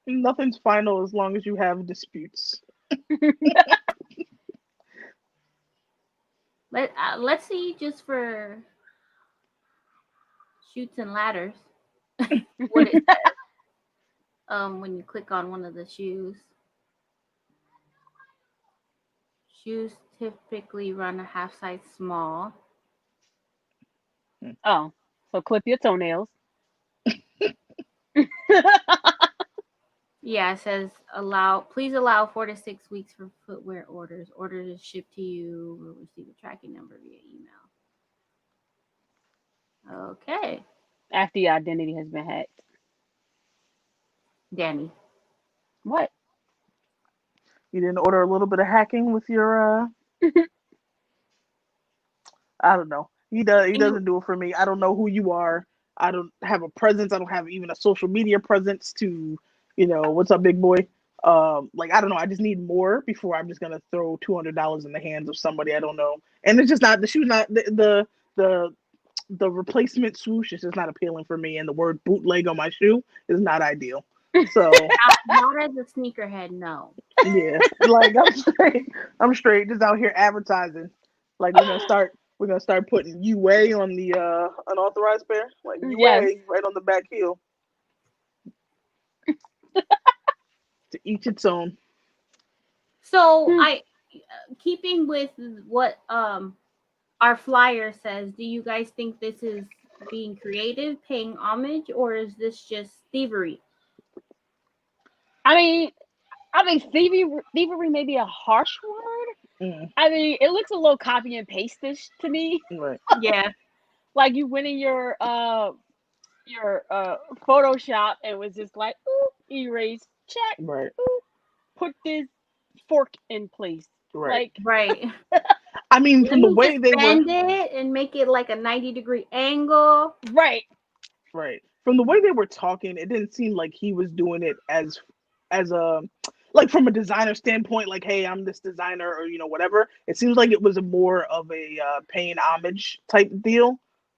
Nothing's final as long as you have disputes. Let's see, just for shoots and ladders, what it says. When you click on one of the shoes. Shoes typically run a half size small. Oh, so clip your toenails. Yeah, it says please allow 4 to 6 weeks for footwear orders. Orders is shipped to you. Will receive a tracking number via email. Okay. After your identity has been hacked. Danny. What? You didn't order a little bit of hacking with your I don't know. He doesn't do it for me. I don't know who you are. I don't have a presence. I don't have even a social media presence to, what's up, big boy? Like, I don't know. I just need more before I'm just gonna throw $200 in the hands of somebody I don't know. And it's just not the shoe's not the replacement swoosh is just not appealing for me. And the word bootleg on my shoe is not ideal. So not as a sneakerhead, no. yeah, like I'm straight just out here advertising. Like we're gonna start putting UA on the unauthorized pair, like UA Yes. right on the back heel. To each its own. So keeping with what our flyer says, do you guys think this is being creative, paying homage, or is this just thievery? I mean, thievery may be a harsh word. Mm. I mean, it looks a little copy and paste-ish to me. Right. Yeah. Like you went in your Photoshop and was just like, ooh, erase, check, Right. ooh, put this fork in place. Right. Like, Right. I mean, from the You way just they were bend it and make it like a 90-degree angle. right. right. From the way they were talking, it didn't seem like he was doing it as a like from a designer standpoint, like, hey, I'm this designer or whatever. It seems like it was a more of a paying homage type deal,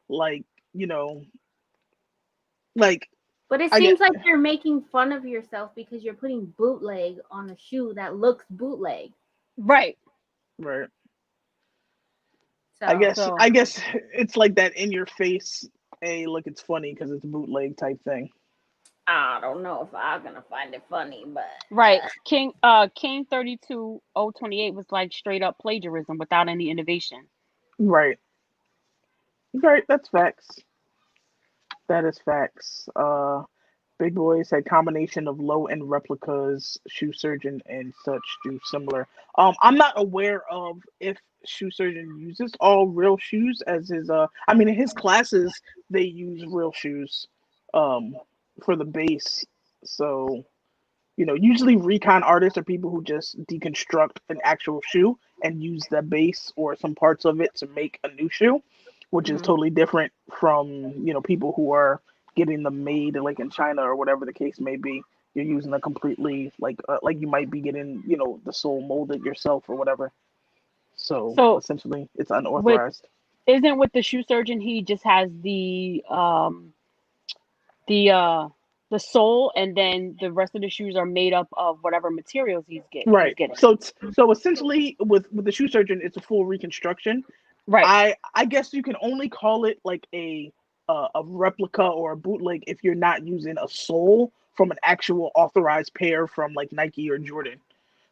like like But it I get seems like you're making fun of yourself because you're putting bootleg on a shoe that looks bootleg. Right. right. So I guess it's like that in your face. Hey, look, it's funny because it's bootleg type thing. I don't know if I'm gonna find it funny, but Right. King 32028 was like straight up plagiarism without any innovation. Right. Right. That's facts. That is facts. Big Boy said combination of low end replicas, Shoe Surgeon and such do similar. I'm not aware of if Shoe Surgeon uses all real shoes as his I mean in his classes they use real shoes for the base. So, usually recon artists are people who just deconstruct an actual shoe and use the base or some parts of it to make a new shoe. which is totally different from people who are getting them made like in China or whatever the case may be. You're using a completely like you might be getting the sole molded yourself or whatever. So essentially, it's unauthorized. Isn't with the shoe surgeon, he just has the sole, and then the rest of the shoes are made up of whatever materials he's Right. getting. So essentially, with the shoe surgeon, it's a full reconstruction. Right. I guess you can only call it like a replica or a bootleg if you're not using a sole from an actual authorized pair from like Nike or Jordan.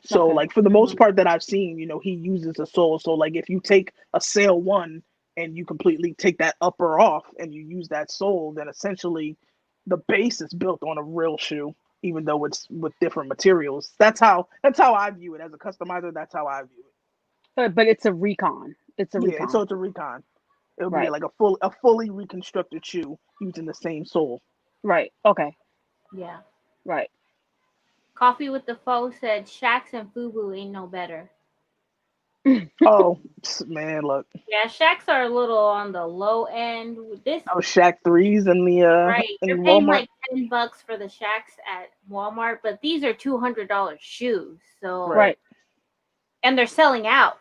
So like for the most part that I've seen, he uses a sole. So like if you take a Sale 1 and you completely take that upper off and you use that sole, then essentially the base is built on a real shoe, even though it's with different materials. That's how I view it as a customizer. That's how I view it. But it's a recon. Yeah, so it's a recon. It'll be like a fully reconstructed shoe using the same sole. Right. Okay. Yeah. Right. Coffee with the Foe said Shaq's and Fubu ain't no better. Oh man, look. Yeah, Shaq's are a little on the low end. This Shaq 3s in the right. in You're paying Walmart. like $10 for the Shaq's at Walmart, but these are $200 shoes. So right. And they're selling out.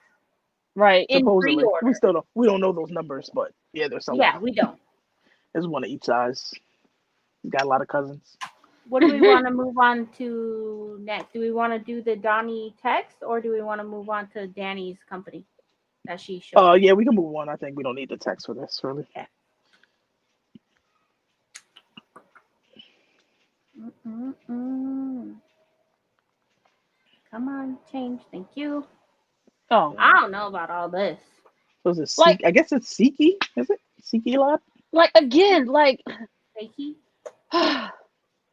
Right. In Supposedly. pre-order. We don't know those numbers, but yeah, they're selling out. Yeah, we don't. There's one of each size. Got a lot of cousins. What do we want to move on to next? Do we want to do the Donny text, or do we want to move on to Danny's company that she showed? Yeah, we can move on. I think we don't need the text for this, really. Yeah. Come on, change. Thank you. Oh, I don't know about all this. Was it like? I guess it's Seeky. Is it Seeky Lab? Like again, like Seeky.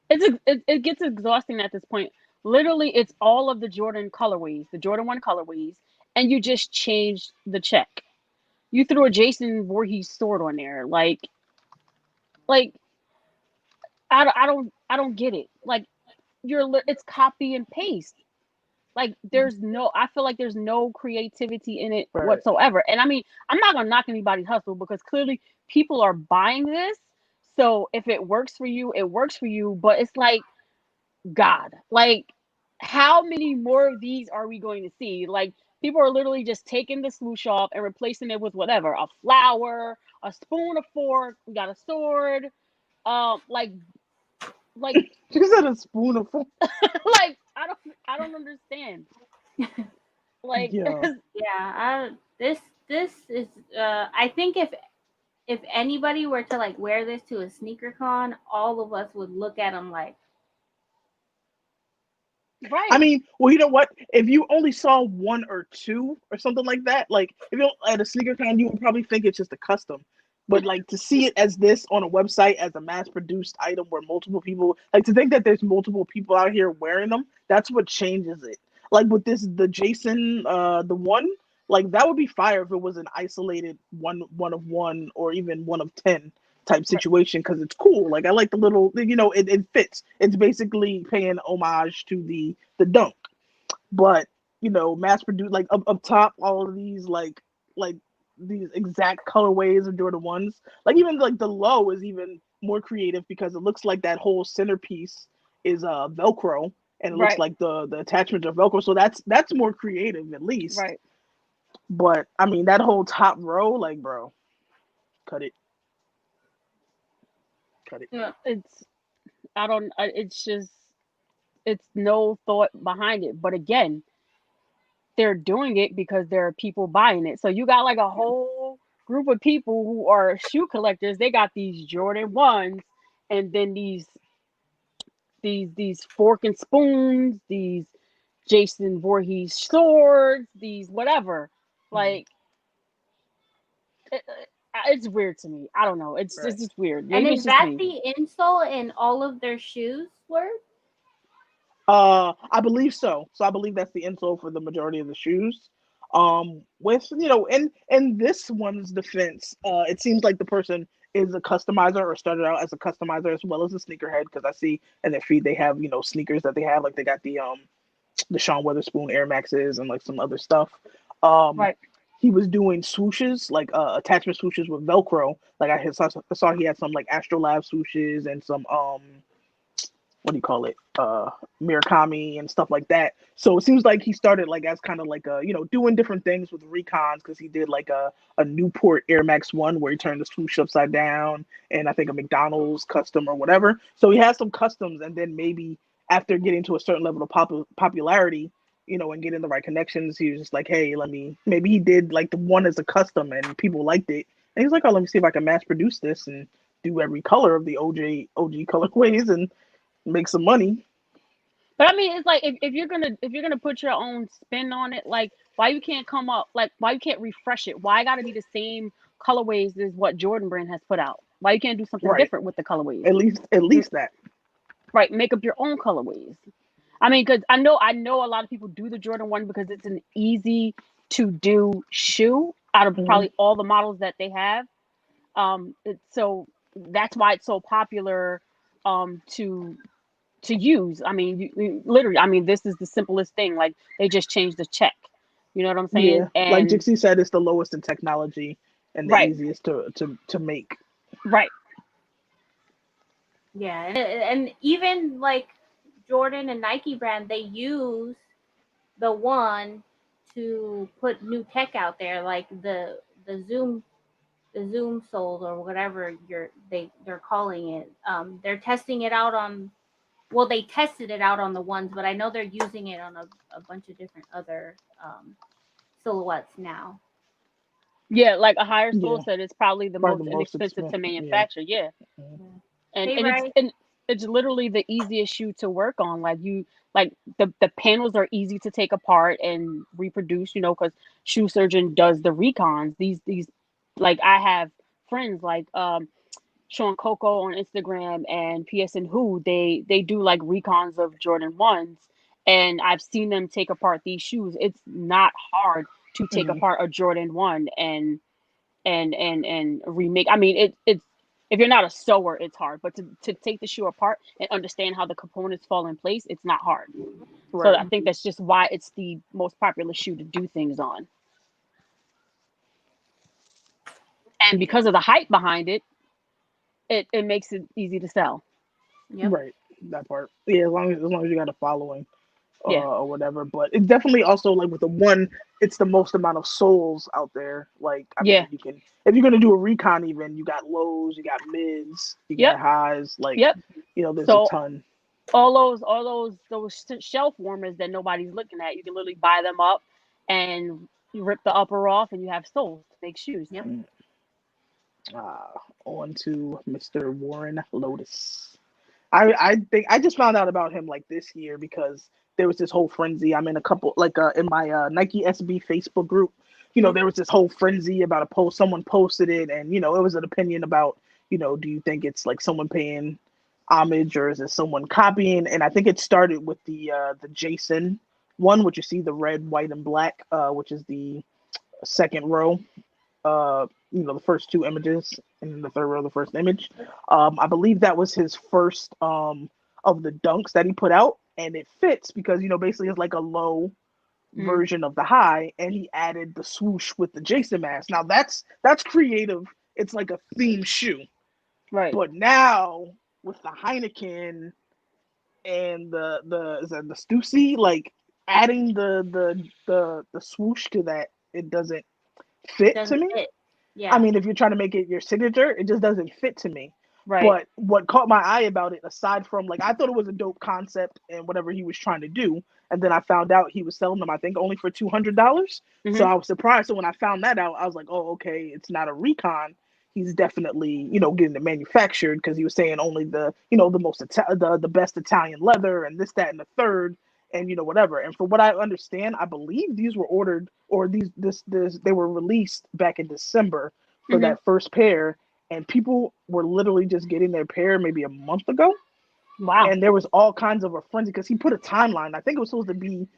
It gets exhausting at this point. Literally, it's all of the Jordan colorways, the Jordan 1 colorways, and you just changed the check. You threw a Jason Voorhees sword on there, like I don't get it. Like it's copy and paste. Like I feel like there's no creativity in it whatsoever. And I mean, I'm not gonna knock anybody's hustle because clearly people are buying this. So if it works for you, it works for you. But it's like, God, like how many more of these are we going to see? Like people are literally just taking the swoosh off and replacing it with whatever, a flower, a spoon, a fork. We got a sword. Like you said a spoon of fork. like I don't understand. Like this is I think if anybody were to like wear this to a sneaker con, all of us would look at them like. Right. I mean, well, you know what? If you only saw one or two or something like that, like if you at a sneaker con, you would probably think it's just a custom. But like to see it as this on a website as a mass-produced item where multiple people like to think that there's multiple people out here wearing them, that's what changes it. Like with the Jason, the one, like that would be fire if it was an isolated one of one or even one of 10 type situation because it's cool. Like I like the little, it fits. It's basically paying homage to the dunk, but mass produced like up top all of these like these exact colorways of Jordan 1s. Like even like the low is even more creative because it looks like that whole centerpiece is Velcro and it looks like the attachments are Velcro. So that's more creative at least. Right. But I mean that whole top row, like bro, cut it. Yeah, it's no thought behind it. But again, they're doing it because there are people buying it. So you got like a whole group of people who are shoe collectors. They got these Jordan 1s and then these fork and spoons, these Jason Voorhees swords, these whatever. Like it's weird to me. I don't know. It's just weird. Maybe and is that the insole in all of their shoes were? I believe so. So I believe that's the insole for the majority of the shoes. With in this one's defense, it seems like the person is a customizer or started out as a customizer as well as a sneakerhead because I see in their feed they have sneakers that they have they got the Sean Weatherspoon Air Maxes and like some other stuff. he was doing swooshes, like attachment swooshes with Velcro. Like I saw he had some like Astrolab swooshes and some what do you call it? Murakami and stuff like that. So it seems like he started like as kind of like a, doing different things with recons, because he did like a Newport Air Max 1 where he turned the swoosh upside down, and I think a McDonald's custom or whatever. So he has some customs, and then maybe after getting to a certain level of popularity, and getting the right connections, he was just like, hey, maybe he did like the one as a custom and people liked it. And he's like, oh, let me see if I can mass produce this and do every color of the OG colorways and make some money. But I mean, it's like if you're gonna put your own spin on it, like why you can't refresh it? Why gotta be the same colorways as what Jordan Brand has put out? Why you can't do something different with the colorways? At least that. Right, make up your own colorways. I mean, because I know a lot of people do the Jordan 1 because it's an easy to do shoe out of probably all the models that they have. So that's why it's so popular to use. I mean, you literally, I mean, this is the simplest thing. Like they just changed the check. You know what I'm saying? Yeah. And like Jixie said, it's the lowest in technology and the easiest to make. Right. Yeah, and even like Jordan and Nike brand, they use the one to put new tech out there, like the Zoom soles or whatever they're calling it. They're testing it out on. Well, they tested it out on the ones, but I know they're using it on a bunch of different other silhouettes now. Yeah, like a higher sole set is probably the most inexpensive to manufacture. Yeah. And it's literally the easiest shoe to work on. Like the panels are easy to take apart and reproduce, because Shoe Surgeon does the recons. These like I have friends like Sean Coco on Instagram and PSN Who they do like recons of Jordan 1s, and I've seen them take apart these shoes. It's not hard to take apart a Jordan 1 and remake. I mean, it's if you're not a sewer, it's hard, but to take the shoe apart and understand how the components fall in place, it's not hard. Right. So I think that's just why it's the most popular shoe to do things on. And because of the hype behind it, it makes it easy to sell. Yep. Right. That part. Yeah, as long as you got a following. Or whatever, but it's definitely also like with the one, it's the most amount of soles out there. Like, I mean, you can, if you're gonna do a recon, even you got lows, you got mids, you got highs. Like, there's a ton. All those shelf warmers that nobody's looking at, you can literally buy them up and you rip the upper off, and you have soles to make shoes. Yep. On to Mr. Warren Lotus. I think I just found out about him like this year because there was this whole frenzy. I'm in a couple in my Nike SB Facebook group. There was this whole frenzy about a post. Someone posted it, and it was an opinion about do you think it's like someone paying homage or is it someone copying? And I think it started with the Jason one, which you see the red, white, and black, which is the second row. The first two images, and then the third row, the first image. I believe that was his first of the dunks that he put out, and it fits because basically it's like a low version of the high, and he added the swoosh with the Jason mask. Now that's creative. It's like a theme shoe, right? But now with the Heineken and the Stussy, like adding the swoosh to that, it doesn't fit to me. Yeah. I mean, if you're trying to make it your signature, it just doesn't fit to me. Right. But what caught my eye about it, aside from like, I thought it was a dope concept and whatever he was trying to do, and then I found out he was selling them, I think, only for $200. So I was surprised. So when I found that out, I was like, oh, okay, it's not a recon. He's definitely, getting it manufactured, because he was saying only the, the most the best Italian leather and this, that, and the third. And whatever. And for what I understand, I believe these were ordered, or they were released back in December for that first pair, and people were literally just getting their pair maybe a month ago. Wow. And there was all kinds of a frenzy because he put a timeline. I think it was supposed to be,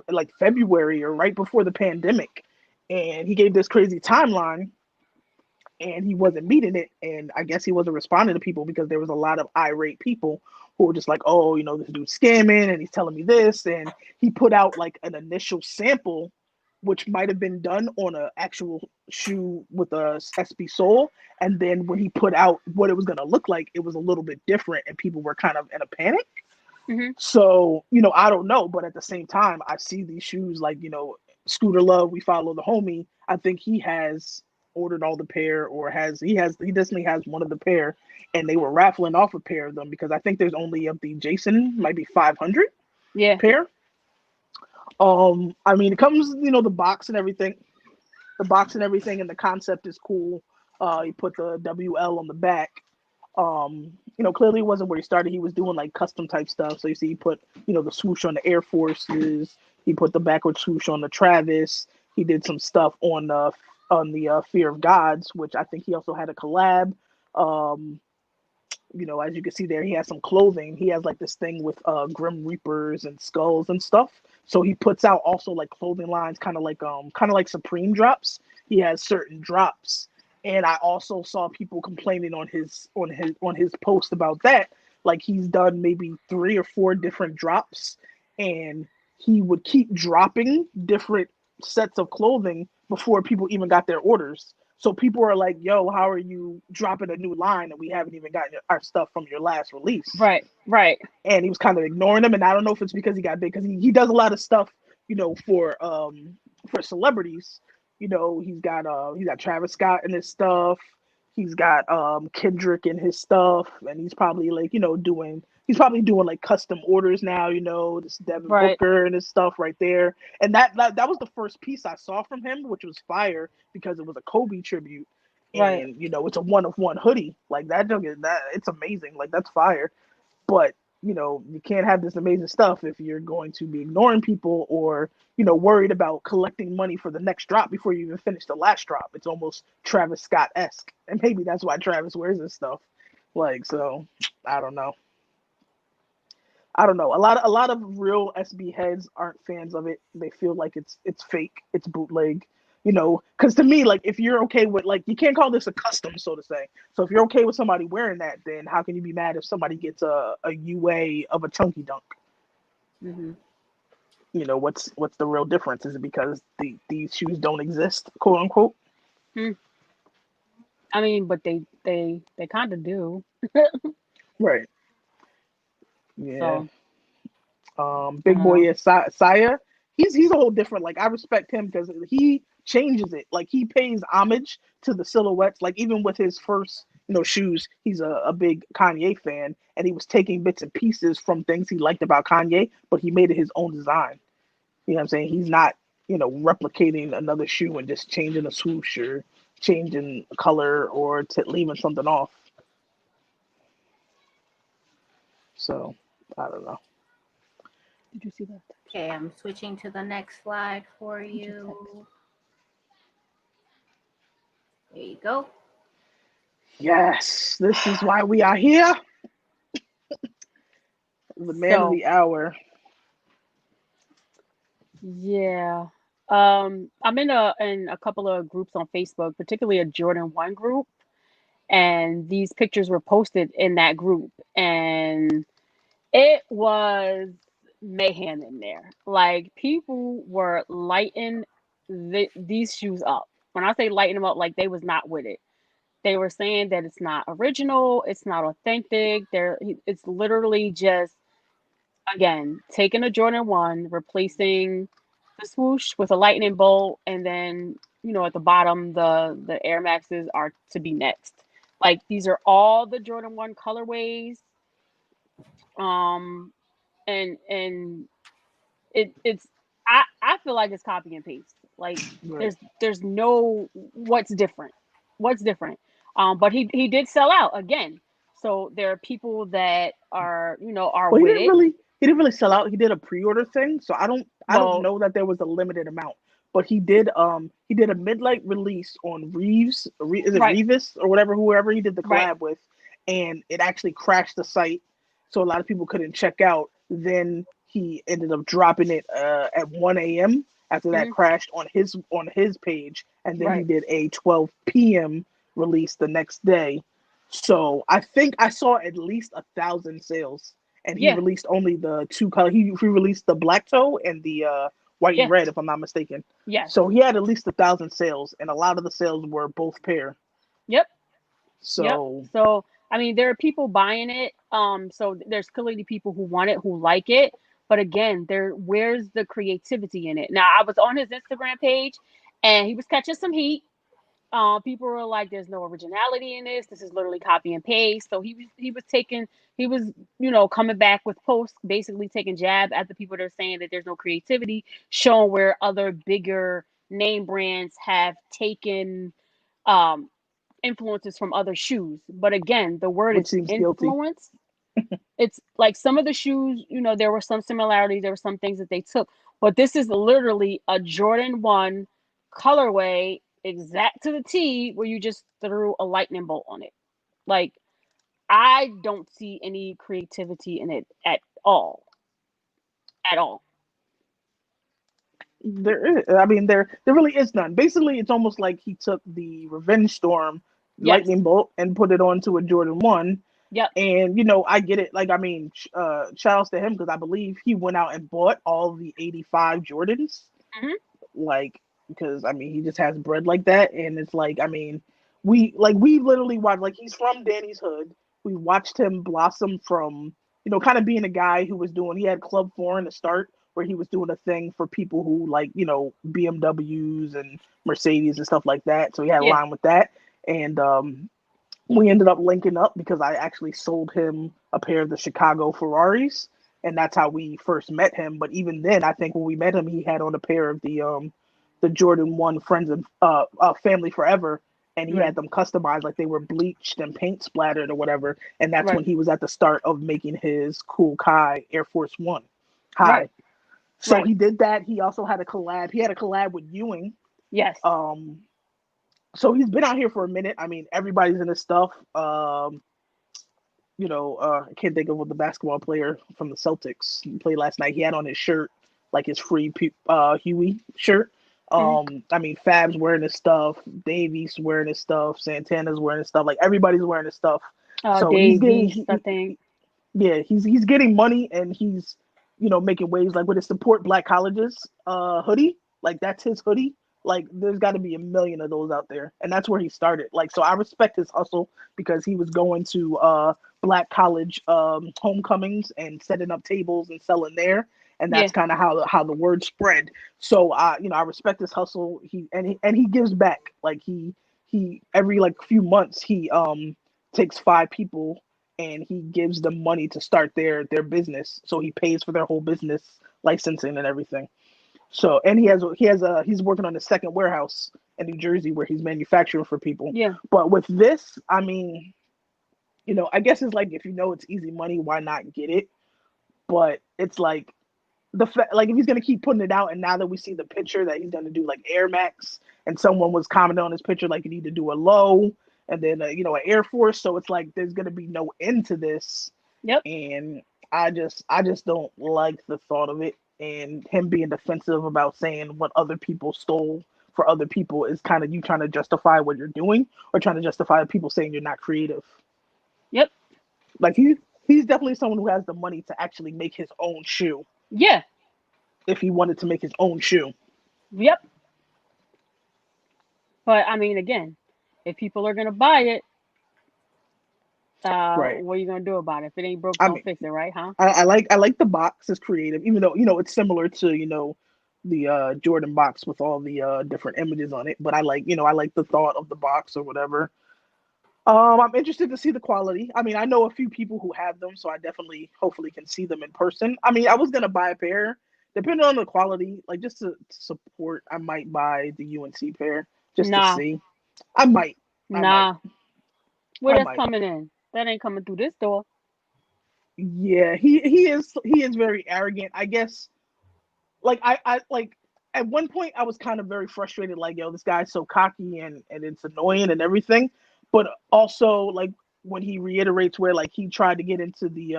like February or right before the pandemic, and he gave this crazy timeline, and he wasn't meeting it. And I guess he wasn't responding to people because there was a lot of irate people who were just like, oh, this dude's scamming and he's telling me this. And he put out like an initial sample which might have been done on an actual shoe with a SB sole. And then when he put out what it was going to look like, it was a little bit different and people were kind of in a panic. Mm-hmm. So, I don't know. But at the same time, I see these shoes like, Scooter Love, we follow the homie. I think he has ordered all the pair or he definitely has one of the pair. And they were raffling off a pair of them because I think there's only of the Jason, might be 500 pair. I mean, it comes, the box and everything. The box and everything and the concept is cool. He put the WL on the back. Clearly it wasn't where he started. He was doing like custom type stuff. So you see he put, the swoosh on the Air Forces. He put the backward swoosh on the Travis. He did some stuff on the Fear of Gods, which I think he also had a collab. As you can see there, he has some clothing. He has like this thing with Grim Reapers and skulls and stuff. So he puts out also like clothing lines, kind of like Supreme drops. He has certain drops, and I also saw people complaining on his post about that. Like he's done maybe 3 or 4 different drops, and he would keep dropping different sets of clothing before people even got their orders. So people are like, yo, how are you dropping a new line and we haven't even gotten our stuff from your last release? Right. And he was kind of ignoring them. And I don't know if it's because he got big, because he does a lot of stuff, for celebrities. He's got Travis Scott in his stuff. He's got Kendrick in his stuff. And he's probably like, doing like custom orders now, this Devin Booker and his stuff right there. And that was the first piece I saw from him, which was fire because it was a Kobe tribute. And, it's a 1-of-1 hoodie. Like that it's amazing. Like that's fire. But, you can't have this amazing stuff if you're going to be ignoring people or, worried about collecting money for the next drop before you even finish the last drop. It's almost Travis Scott-esque. And maybe that's why Travis wears this stuff. Like, so I don't know. A lot of real SB heads aren't fans of it. They feel like it's fake, it's bootleg, because to me, like if you're okay with, like, you can't call this a custom, so to say. So if you're okay with somebody wearing that, then how can you be mad if somebody gets a UA of a chunky dunk? Mm-hmm. What's the real difference? Is it because these shoes don't exist, quote unquote? I mean, but they kind of do. Right. Yeah. So, Big boy is Saya. He's a whole different. Like I respect him because he changes it. Like he pays homage to the silhouettes. Like even with his first shoes, he's a big Kanye fan, and he was taking bits and pieces from things he liked about Kanye, but he made it his own design. You know what I'm saying? He's not replicating another shoe and just changing a swoosh or changing color or leaving something off. So I don't know. Did you see that? Okay, I'm switching to the next slide for you. There you go. Yes, this is why we are here. The man of the hour. Yeah. I'm in a couple of groups on Facebook, particularly a Jordan 1 group, and these pictures were posted in that group, and it was mayhem in there. Like people were lighting these shoes up. When I say lighting them up, like they was not with it. They were saying that it's not original, it's not authentic. It's literally just, again, taking a Jordan 1, replacing the swoosh with a lightning bolt, and then at the bottom the Air Maxes are to be next. Like these are all the Jordan 1 colorways. And it's I feel like it's copy and paste. Like Right. there's no what's different. But he did sell out again. So there are people that are Well, with it. He didn't really sell out. He did a pre-order thing, so I don't know that there was a limited amount. But he did a midnight release on Reeves. Is it Reeves or whoever he did the collab with, and it actually crashed the site, so a lot of people couldn't check out. Then he ended up dropping it at 1 a.m. after that crashed on his page, and then he did a 12 p.m. release the next day. So I think I saw at least 1,000 sales, and he released only the 2 color. He released the black toe and the white Yeah. and red, if I'm not mistaken. Yes. So he had at least 1,000 sales, and a lot of the sales were both pair. Yep. So Yep. So I mean, there are people buying it. So there's clearly people who want it, who like it. But again, where's the creativity in it? Now, I was on his Instagram page, and he was catching some heat. People were like, "There's no originality in this. This is literally copy and paste." So he was coming back with posts, basically taking jab at the people that are saying that there's no creativity, showing where other bigger name brands have taken um influences from other shoes. But again, the word which is seems guilty. influence. It's like some of the shoes, there were some similarities, there were some things that they took, but this is literally a Jordan 1 colorway, exact to the T, where you just threw a lightning bolt on it. Like, I don't see any creativity in it at all. At all. There really is none. Basically, it's almost like he took the Revenge Storm Yes. lightning bolt and put it onto a Jordan 1. Yep. And I get it. Like, shout outs to him, because I believe he went out and bought all the 85 Jordans. Mhm. Like, because he just has bread like that, and it's like, we literally watched, like, he's from Danny's hood. We watched him blossom from kind of being a guy who was he had Club 4 in the start, where he was doing a thing for people who like BMWs and Mercedes and stuff like that. So he had a Yeah. line with that, and we ended up linking up because I actually sold him a pair of the Chicago Ferraris, and that's how we first met him. But even then, I think when we met him, he had on a pair of the Jordan 1 Friends and Family Forever, and he Right. had them customized, like they were bleached and paint splattered or whatever. And that's Right. when he was at the start of making his KoolKiy Air Force One high. Right. So Right. he did that. He also had a collab. He had a collab with Ewing. Yes. So he's been out here for a minute. Everybody's in his stuff. I can't think of what the basketball player from the Celtics played last night. He had on his shirt, like his free Huey shirt. Fab's wearing his stuff. Davies wearing his stuff. Santana's wearing his stuff. Like, everybody's wearing his stuff. So he's getting, I think. yeah, he's getting money, and he's making waves, like with his Support Black Colleges hoodie. Like, that's his hoodie. Like, there's got to be a million of those out there, and that's where he started. Like, so I respect his hustle, because he was going to Black college homecomings and setting up tables and selling there, and that's kind of how the word spread. So I respect his hustle. He gives back. Like, he every like few months he takes 5 people and he gives them money to start their business. So he pays for their whole business licensing and everything. So, and he's working on the second warehouse in New Jersey where he's manufacturing for people. Yeah. But with this, I guess it's like, if it's easy money, why not get it? But it's like, like, if he's gonna keep putting it out, and now that we see the picture that he's gonna do like Air Max, and someone was commenting on his picture like, you need to do a low, and then an Air Force. So it's like, there's gonna be no end to this. Yep. And I just don't like the thought of it, and him being defensive about saying what other people stole for other people is kind of you trying to justify what you're doing, or trying to justify people saying you're not creative. Yep. Like, he's definitely someone who has the money to actually make his own shoe. Yeah. If he wanted to make his own shoe. Yep. But again, if people are gonna buy it, right. what are you gonna do about it? If it ain't broke, don't fix it, right? Huh? I like the box. It's creative, even though it's similar to the Jordan box with all the different images on it. But I like the thought of the box or whatever. I'm interested to see the quality. I know a few people who have them, so I definitely, hopefully, can see them in person. I was gonna buy a pair, depending on the quality, like, just to support. I might buy the UNC pair just to see. I might. Where that's coming in? That ain't coming through this door. Yeah, he is very arrogant, I guess. Like, I like, at one point I was kind of very frustrated, like, yo, this guy's so cocky, and it's annoying and everything. But also, like, when he reiterates where, like, he tried to get into the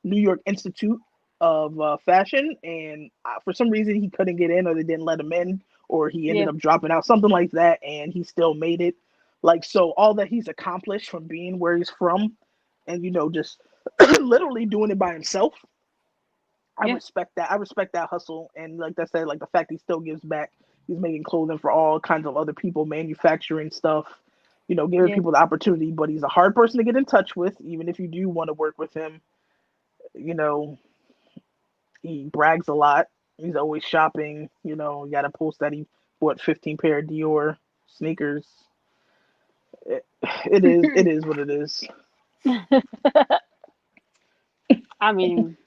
New York Institute of Fashion, and for some reason he couldn't get in, or they didn't let him in, or he ended up dropping out, something like that, and he still made it. Like, so all that he's accomplished from being where he's from, and just literally doing it by himself, I Yeah. respect that. I respect that hustle, and like I said, like the fact he still gives back. He's making clothing for all kinds of other people, manufacturing stuff. Giving Yeah. people the opportunity. But he's a hard person to get in touch with, even if you do want to work with him. You know, he brags a lot. He's always shopping. You got to post that he bought 15 pair of Dior sneakers. It is what it is. I mean,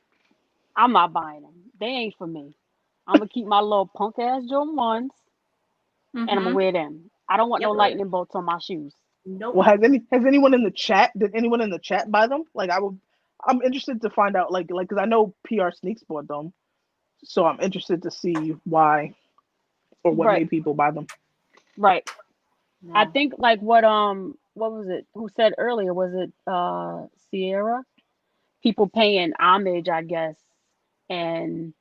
I'm not buying them. They ain't for me. I'm gonna keep my little punk ass Jordan ones, and I'm gonna Mm-hmm. wear them. I don't want no Yep. lightning bolts on my shoes. Nope. Well, has anyone in the chat? Did anyone in the chat buy them? Like I'm interested to find out. Like because I know PR Sneaks bought them, so I'm interested to see why or what Right, made people buy them. right. I No. think like what was it? Who said earlier? Was it Sierra? People paying homage, I guess, and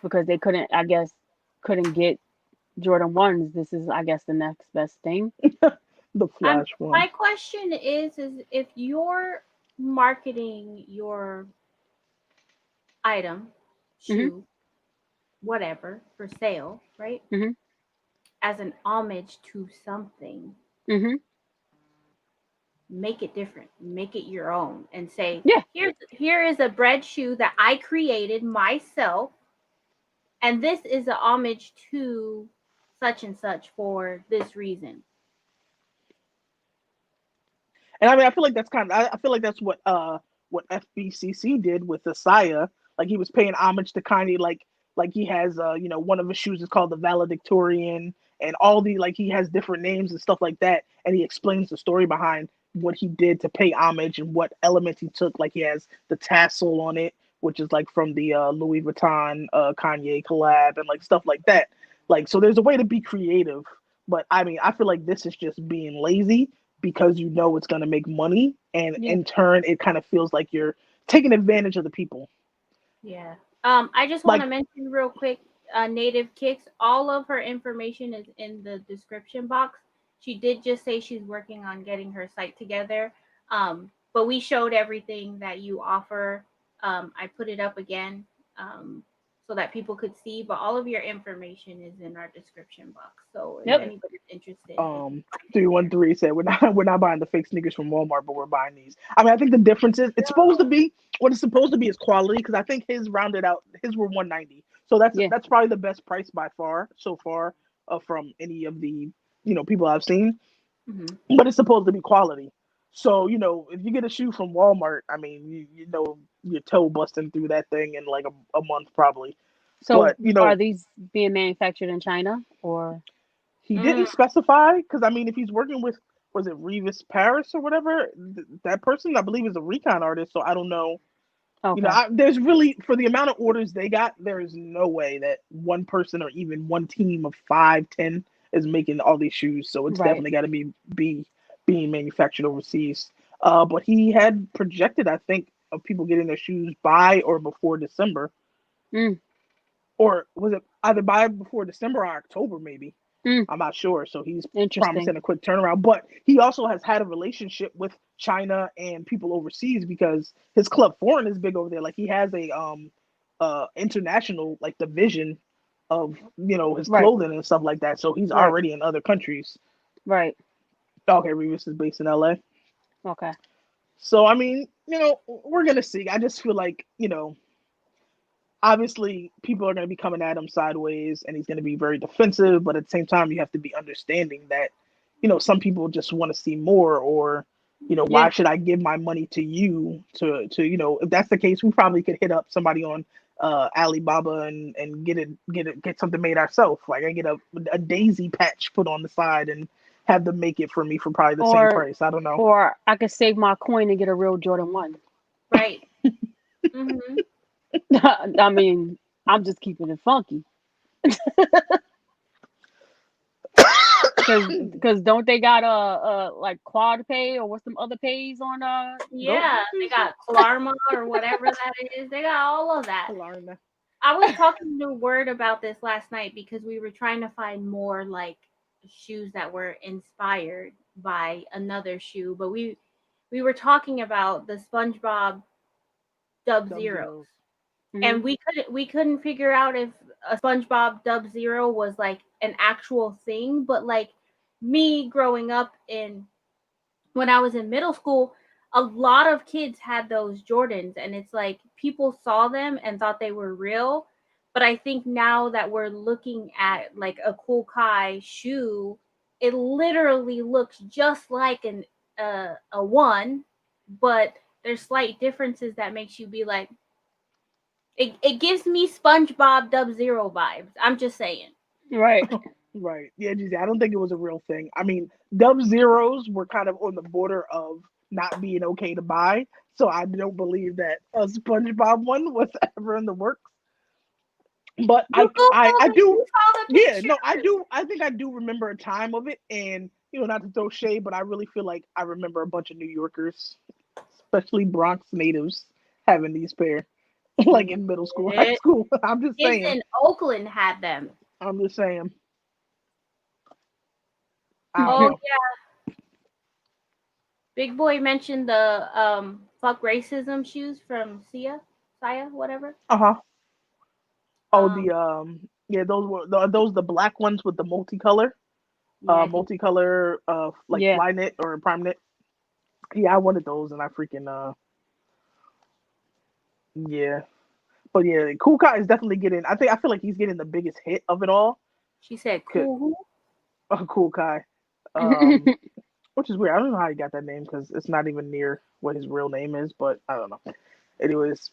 because they couldn't, I guess, couldn't get Jordan ones. This is, I guess, the next best thing. The Flash one. My question is if you're marketing your item, Mhm, shoe, whatever, for sale, right? mhm, As an homage to something, mhm. make it different, make it your own, and say, Yeah, here is a bread shoe that I created myself, and this is a homage to such and such for this reason. And I mean, I feel like that's I feel like that's what FBCC did with Asaya. Like he was paying homage to Kanye. Like he has one of his shoes is called the Valedictorian, and all the like he has different names and stuff like that, and he explains the story behind what he did to pay homage and what elements he took. Like he has the tassel on it, which is like from the Louis Vuitton Kanye collab and like stuff like that. Like so, there's a way to be creative, but I mean, I feel like this is just being lazy because it's going to make money, and yeah. in turn it kind of feels like you're taking advantage of the people. Yeah. I just want Like to mention real quick, Native Kicks, all of her information is in the description box. She did just say she's working on getting her site together. But we showed everything that you offer. I put it up again, so that people could see, but all of your information is in our description box. So if Yep. anybody's interested, they can find it there. 313 said we're not buying the fake sneakers from Walmart, but we're buying these. I mean, I think the difference is it's supposed to be what it's supposed to be is quality, because I think his rounded out, his were 190, so that's Yeah. that's probably the best price by far so far, from any of the people I've seen. Mm-hmm. But it's supposed to be quality. So if you get a shoe from Walmart, I mean, your toe busting through that thing in like a month probably. So But are these being manufactured in China or? he Mm, didn't specify, because I mean, if he's working with, was it Reeves Paris or whatever, that person I believe is a recon artist. So I don't know. Okay. There's really, for the amount of orders they got, there is no way that one person or even one team of 5-10 is making all these shoes. So it's Right. definitely got to be being manufactured overseas. But he had projected, I think, of people getting their shoes by or before December, Mm, or was it either by before December or October, maybe. mm. I'm not sure. So he's Interesting. promising a quick turnaround. But he also has had a relationship with China and people overseas, because his club Foreign is big over there. Like he has a international like division of his Right. clothing and stuff like that. So he's Right. already in other countries. Right. Okay, Reeves is based in LA. Okay. So I mean, we're gonna see. I just feel like, obviously people are going to be coming at him sideways, and he's going to be very defensive, but at the same time you have to be understanding that some people just want to see more, or Yeah. why should I give my money to you to if that's the case, we probably could hit up somebody on Alibaba and get something made ourselves. Like I get a daisy patch put on the side and have them make it for me for probably the same Or price. I don't know. or I could save my coin and get a real Jordan 1. right. Mm-hmm. I mean, I'm just keeping it funky. Cause don't they got like quad pay, or what's some other pays on Yeah, they got Klarma or whatever that is. They got all of that. Klarna. I was talking to Word about this last night because we were trying to find more like shoes that were inspired by another shoe, but we were talking about the SpongeBob Dub Zeros. and we couldn't figure out if a SpongeBob Dub Zero was like an actual thing. But like me growing up when I was in middle school, a lot of kids had those Jordans, and it's like people saw them and thought they were real. But I think now that we're looking at like a KoolKiy shoe, it literally looks just like a one, but there's slight differences that makes you be like, it gives me SpongeBob Dub Zero vibes. I'm just saying. Right. Right. Yeah, Gigi, I don't think it was a real thing. I mean, Dub Zeros were kind of on the border of not being okay to buy. So I don't believe that a SpongeBob one was ever in the works. But You Google I it, do, you saw the yeah, picture. no, I do. I think I do remember a time of it. And, not to throw shade, but I really feel like I remember a bunch of New Yorkers, especially Bronx natives, having these pair, like in middle school, high school. I'm just Kids saying. in Oakland had them. I'm just saying. Oh yeah. Big Boy mentioned the fuck racism shoes from Sia, whatever. Uh-huh. Oh, yeah, those the black ones with the multicolor, like Yeah. fly knit or prime knit. Yeah, I wanted those, and I freaking yeah. But yeah, KoolKiy is definitely getting. I feel like he's getting the biggest hit of it all. She said, "Cool." KoolKiy, which is weird. I don't know how he got that name because it's not even near what his real name is. But I don't know. Anyways,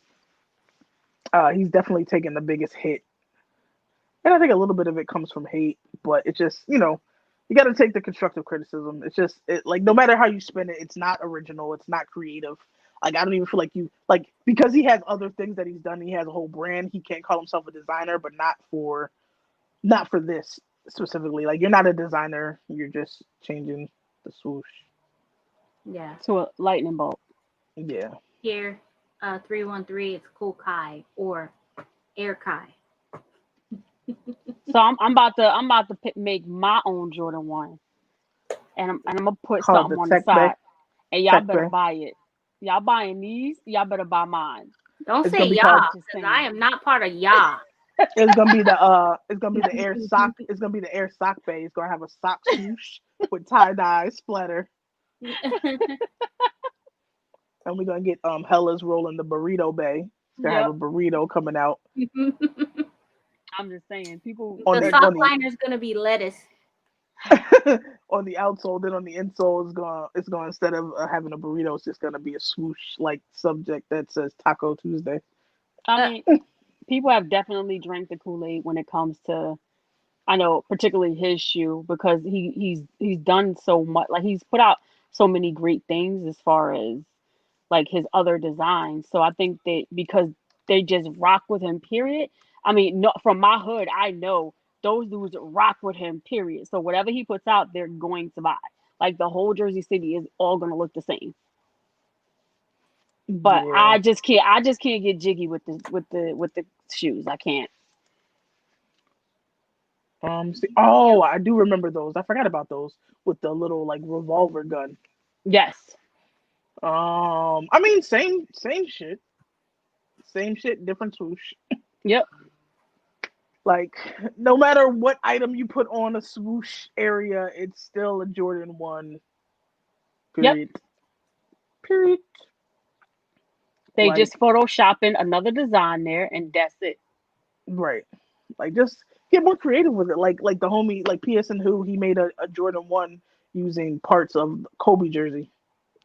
he's definitely taking the biggest hit. And I think a little bit of it comes from hate, but it's just, you got to take the constructive criticism. It's just, like, no matter how you spin it, it's not original. It's not creative. Like, I don't even feel like, because he has other things that he's done, he has a whole brand. He can't call himself a designer, but not for this specifically. Like, you're not a designer. You're just changing the swoosh. Yeah. To a lightning bolt. Yeah. Here, 313. It's KoolKiy or AirKiy. So I'm about to make my own Jordan 1, and I'm gonna put Called something the on the Tech side, Bay. and y'all Tech better Bay. buy it. Y'all buying these? Y'all better buy mine. Don't It's say gonna be y'all, called- because I am not part of y'all. It's gonna be the air sock. It's gonna be the air sock bay. It's gonna have a sock swoosh with tie dye splatter, and we're gonna get Hella's rolling the burrito bay. It's gonna have a burrito coming out. I'm just saying, people. The sock liner is gonna be lettuce. On the outsole, then on the insole it's gonna instead of having a burrito, it's just gonna be a swoosh like subject that says Taco Tuesday. I mean, people have definitely drank the Kool-Aid when it comes to, I know, particularly his shoe, because he's done so much. Like, he's put out so many great things as far as like his other designs. So I think that because they just rock with him, period. I mean, no, from my hood, I know those dudes rock with him, period. So whatever he puts out, they're going to buy. Like, the whole Jersey City is all gonna look the same. But Yeah. I just can't get jiggy with the shoes. I can't. I do remember those. I forgot about those with the little like revolver gun. Yes. I mean, same shit. Same shit, different swoosh. Yep. Like, no matter what item you put on a swoosh area, it's still a Jordan 1. Period. Yep. Period. They Like, just photoshopping another design there, and that's it. right. Like, just get more creative with it. Like the homie, like PSN Who, he made a Jordan 1 using parts of Kobe jersey.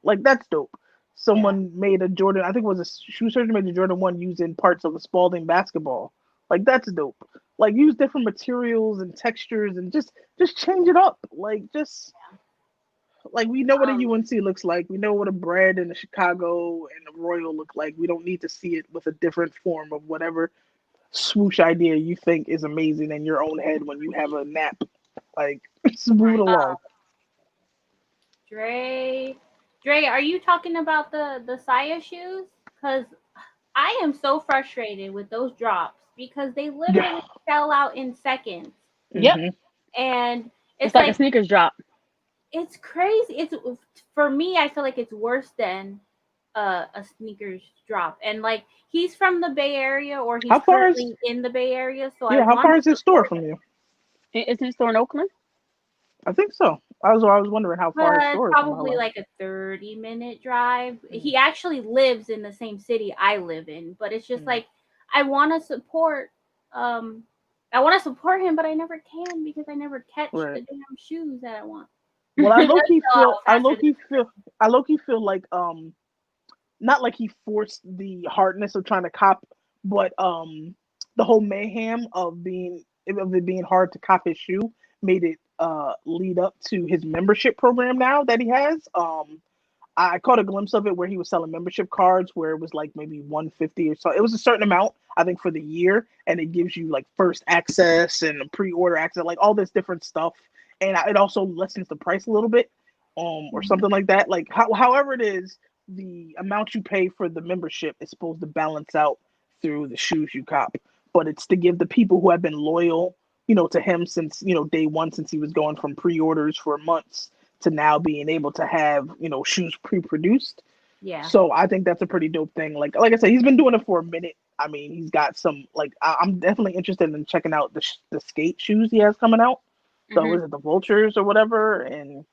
Like, that's dope. Someone made a Jordan, I think it was a shoe surgeon made a Jordan 1 using parts of a Spalding basketball. Like, that's dope. Like, use different materials and textures and just change it up. Like, like, we know what a UNC looks like. We know what a Bread and a Chicago and a Royal look like. We don't need to see it with a different form of whatever swoosh idea you think is amazing in your own head when you have a nap. Like, smooth along. Dre, are you talking about the Saya shoes? Because I am so frustrated with those drops because they literally sell out in seconds. Yep. Mm-hmm. And it's like a sneakers drop. It's crazy. It's, for me, I feel like it's worse than a sneakers drop, and like he's from the Bay Area, or he's How far is currently in the Bay Area, so I yeah? How want far to is his store support from him. you? Isn't his store in Oakland? I think so. I was wondering how far his But store is from probably Hello. like a 30-minute drive. He actually lives in the same city I live in, but it's just like I want to support um I want to support him, but I never can because I never catch Right. the damn shoes that I want. Well, I He low does key sell feel out faster than I low key feel like not like he forced the hardness of trying to cop, but the whole mayhem of it being hard to cop his shoe made it lead up to his membership program now that he has. I caught a glimpse of it where he was selling membership cards where it was like maybe 150 or so. It was a certain amount, I think, for the year, and it gives you like first access and pre-order access, like all this different stuff, and it also lessens the price a little bit, or something like that. Like however it is, the amount you pay for the membership is supposed to balance out through the shoes you cop, but it's to give the people who have been loyal, to him since day one, since he was going from pre-orders for months to now being able to have shoes pre-produced. Yeah. So I think that's a pretty dope thing. Like I said, he's been doing it for a minute. I mean, he's got some like I'm definitely interested in checking out the skate shoes he has coming out. So is it the Vultures or whatever? And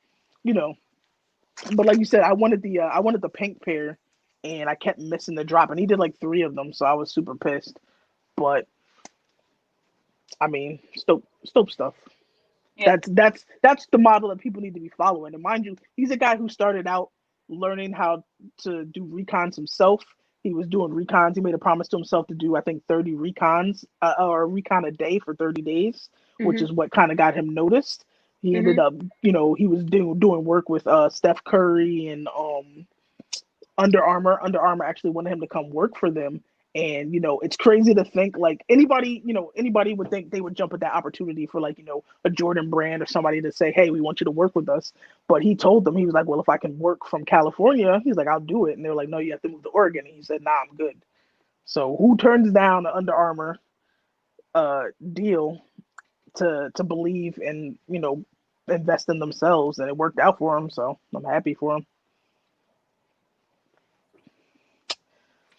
but like you said, I wanted the pink pair, and I kept missing the drop. And he did like 3 of them, so I was super pissed. But I mean, Stope stuff. Yeah. That's the model that people need to be following. And mind you, he's a guy who started out learning how to do recons himself. He was doing recons. He made a promise to himself to do, I think, 30 recons or a recon a day for 30 days, which is what kind of got him noticed. He ended up, he was doing work with Steph Curry and Under Armour. Under Armour actually wanted him to come work for them. And it's crazy to think like anybody would think they would jump at that opportunity for like a Jordan Brand or somebody to say, hey, we want you to work with us. But he told them, he was like, well, if I can work from California, he's like, I'll do it. And they were like, no, you have to move to Oregon. And he said, nah, I'm good. So who turns down the Under Armour deal to believe and invest in themselves? And it worked out for him, so I'm happy for him.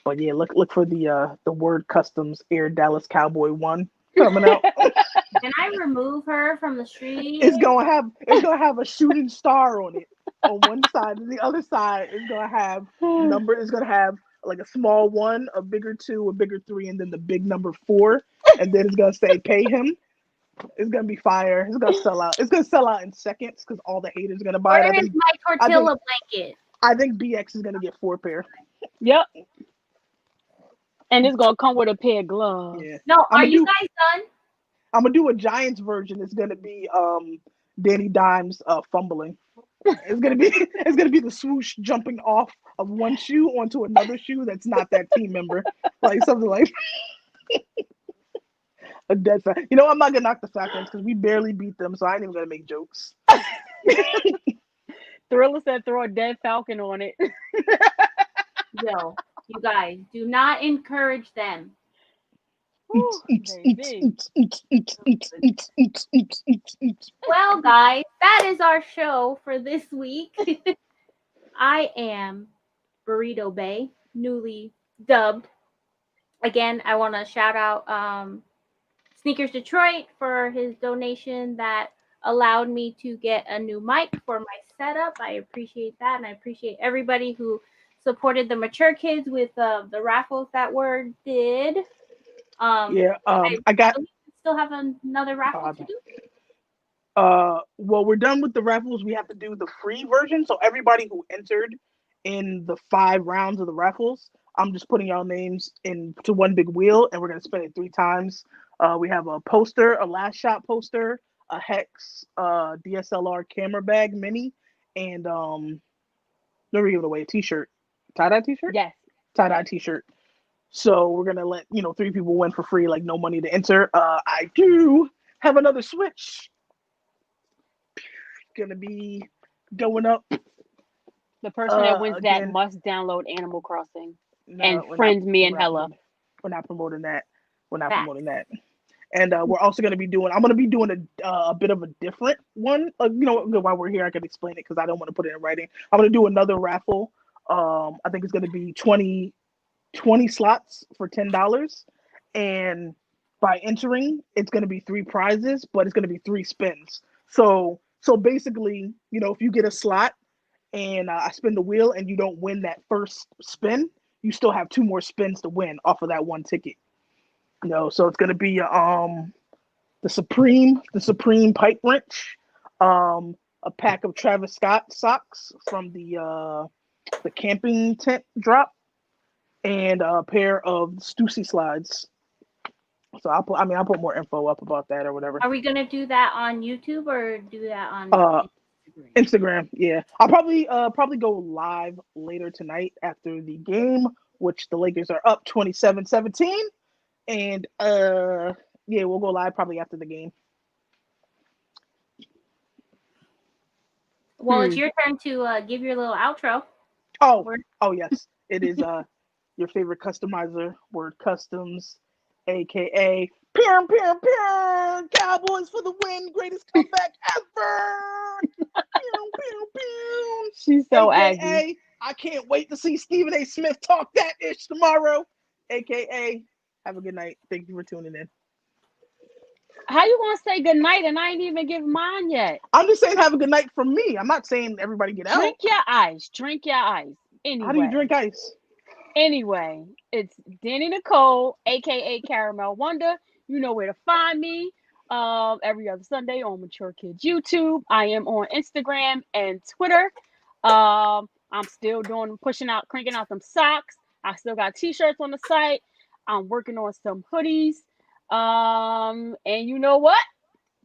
But yeah, look for the Word Customs Air Dallas Cowboy 1 coming out. Can I remove her from the street? It's gonna have a shooting star on it on one side, and the other side is gonna have number. It's gonna have like a small 1, a bigger 2, a bigger 3, and then the big number 4, and then it's gonna say pay him. It's gonna be fire. It's gonna sell out. It's gonna sell out in seconds because all the haters are gonna buy Where it. is my tortilla blanket? I think BX is gonna get 4 pair. Yep. And it's gonna come with a pair of gloves. Yeah. No, are you guys done? I'm gonna do a Giants version. It's gonna be Danny Dimes fumbling. It's gonna be the swoosh jumping off of one shoe onto another shoe that's not that team member, like something like a dead fat. I'm not gonna knock the Falcons because we barely beat them, so I ain't even gonna make jokes. Thriller said throw a dead Falcon on it. Yo, you guys, do not encourage them. Ooh, baby. Well, guys, that is our show for this week. I am Burrito Bay, newly dubbed. Again, I want to shout out Sneakers Detroit for his donation that allowed me to get a new mic for my setup. I appreciate that, and I appreciate everybody who supported the MatureKids with the raffles that were did. I still have another raffle to do. Well, we're done with the raffles. We have to do the free version. So everybody who entered in the 5 rounds of the raffles, I'm just putting y'all names into one big wheel, and we're gonna spin it 3 times. We have a poster, a Last Shot poster, a Hex DSLR camera bag mini, and never give it away, a t-shirt. Tie-dye t-shirt? Yes. Tie-dye t-shirt. So we're gonna let 3 people win for free, like no money to enter. I do have another switch. Gonna be going up. The person that wins again, that must download Animal Crossing and friend me and Hella. We're not promoting that. And we're also going to be doing. I'm going to be doing a bit of a different one. While we're here, I can explain it because I don't want to put it in writing. I'm going to do another raffle I think it's going to be 20 slots for $10, and by entering, it's going to be 3 prizes, but it's going to be 3 spins. So basically, if you get a slot and I spin the wheel and you don't win that first spin, you still have 2 more spins to win off of that one ticket. So it's going to be the Supreme pipe wrench, a pack of Travis Scott socks from the camping tent drop, and a pair of Stussy slides. So I'll put more info up about that or whatever. Are we gonna do that on YouTube or do that on Instagram? Yeah, I'll probably go live later tonight after the game, which the Lakers are up 27-17, and yeah, we'll go live probably after the game. Well, it's your turn to give your little outro. Oh yes, it is your favorite customizer, Word Customs, aka Pew Pew Pew, Cowboys for the win, greatest comeback ever. Pew Pew Pew. She's so AKA, aggy. I can't wait to see Stephen A. Smith talk that ish tomorrow. AKA, have a good night. Thank you for tuning in. How you gonna say good night and I ain't even give mine yet? I'm just saying have a good night from me. I'm not saying everybody get out. Drink your ice. Drink your ice. Anyway. How do you drink ice? Anyway, it's Danny Nicole, aka Caramel Wonder. You know where to find me. Every other Sunday on MatureKids YouTube. I am on Instagram and Twitter. I'm still cranking out some socks. I still got t-shirts on the site. I'm working on some hoodies. And you know what?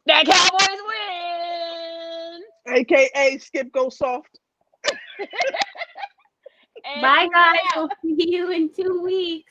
That Cowboys win. AKA Skip Go Soft. Bye guys. We'll see you in 2 weeks.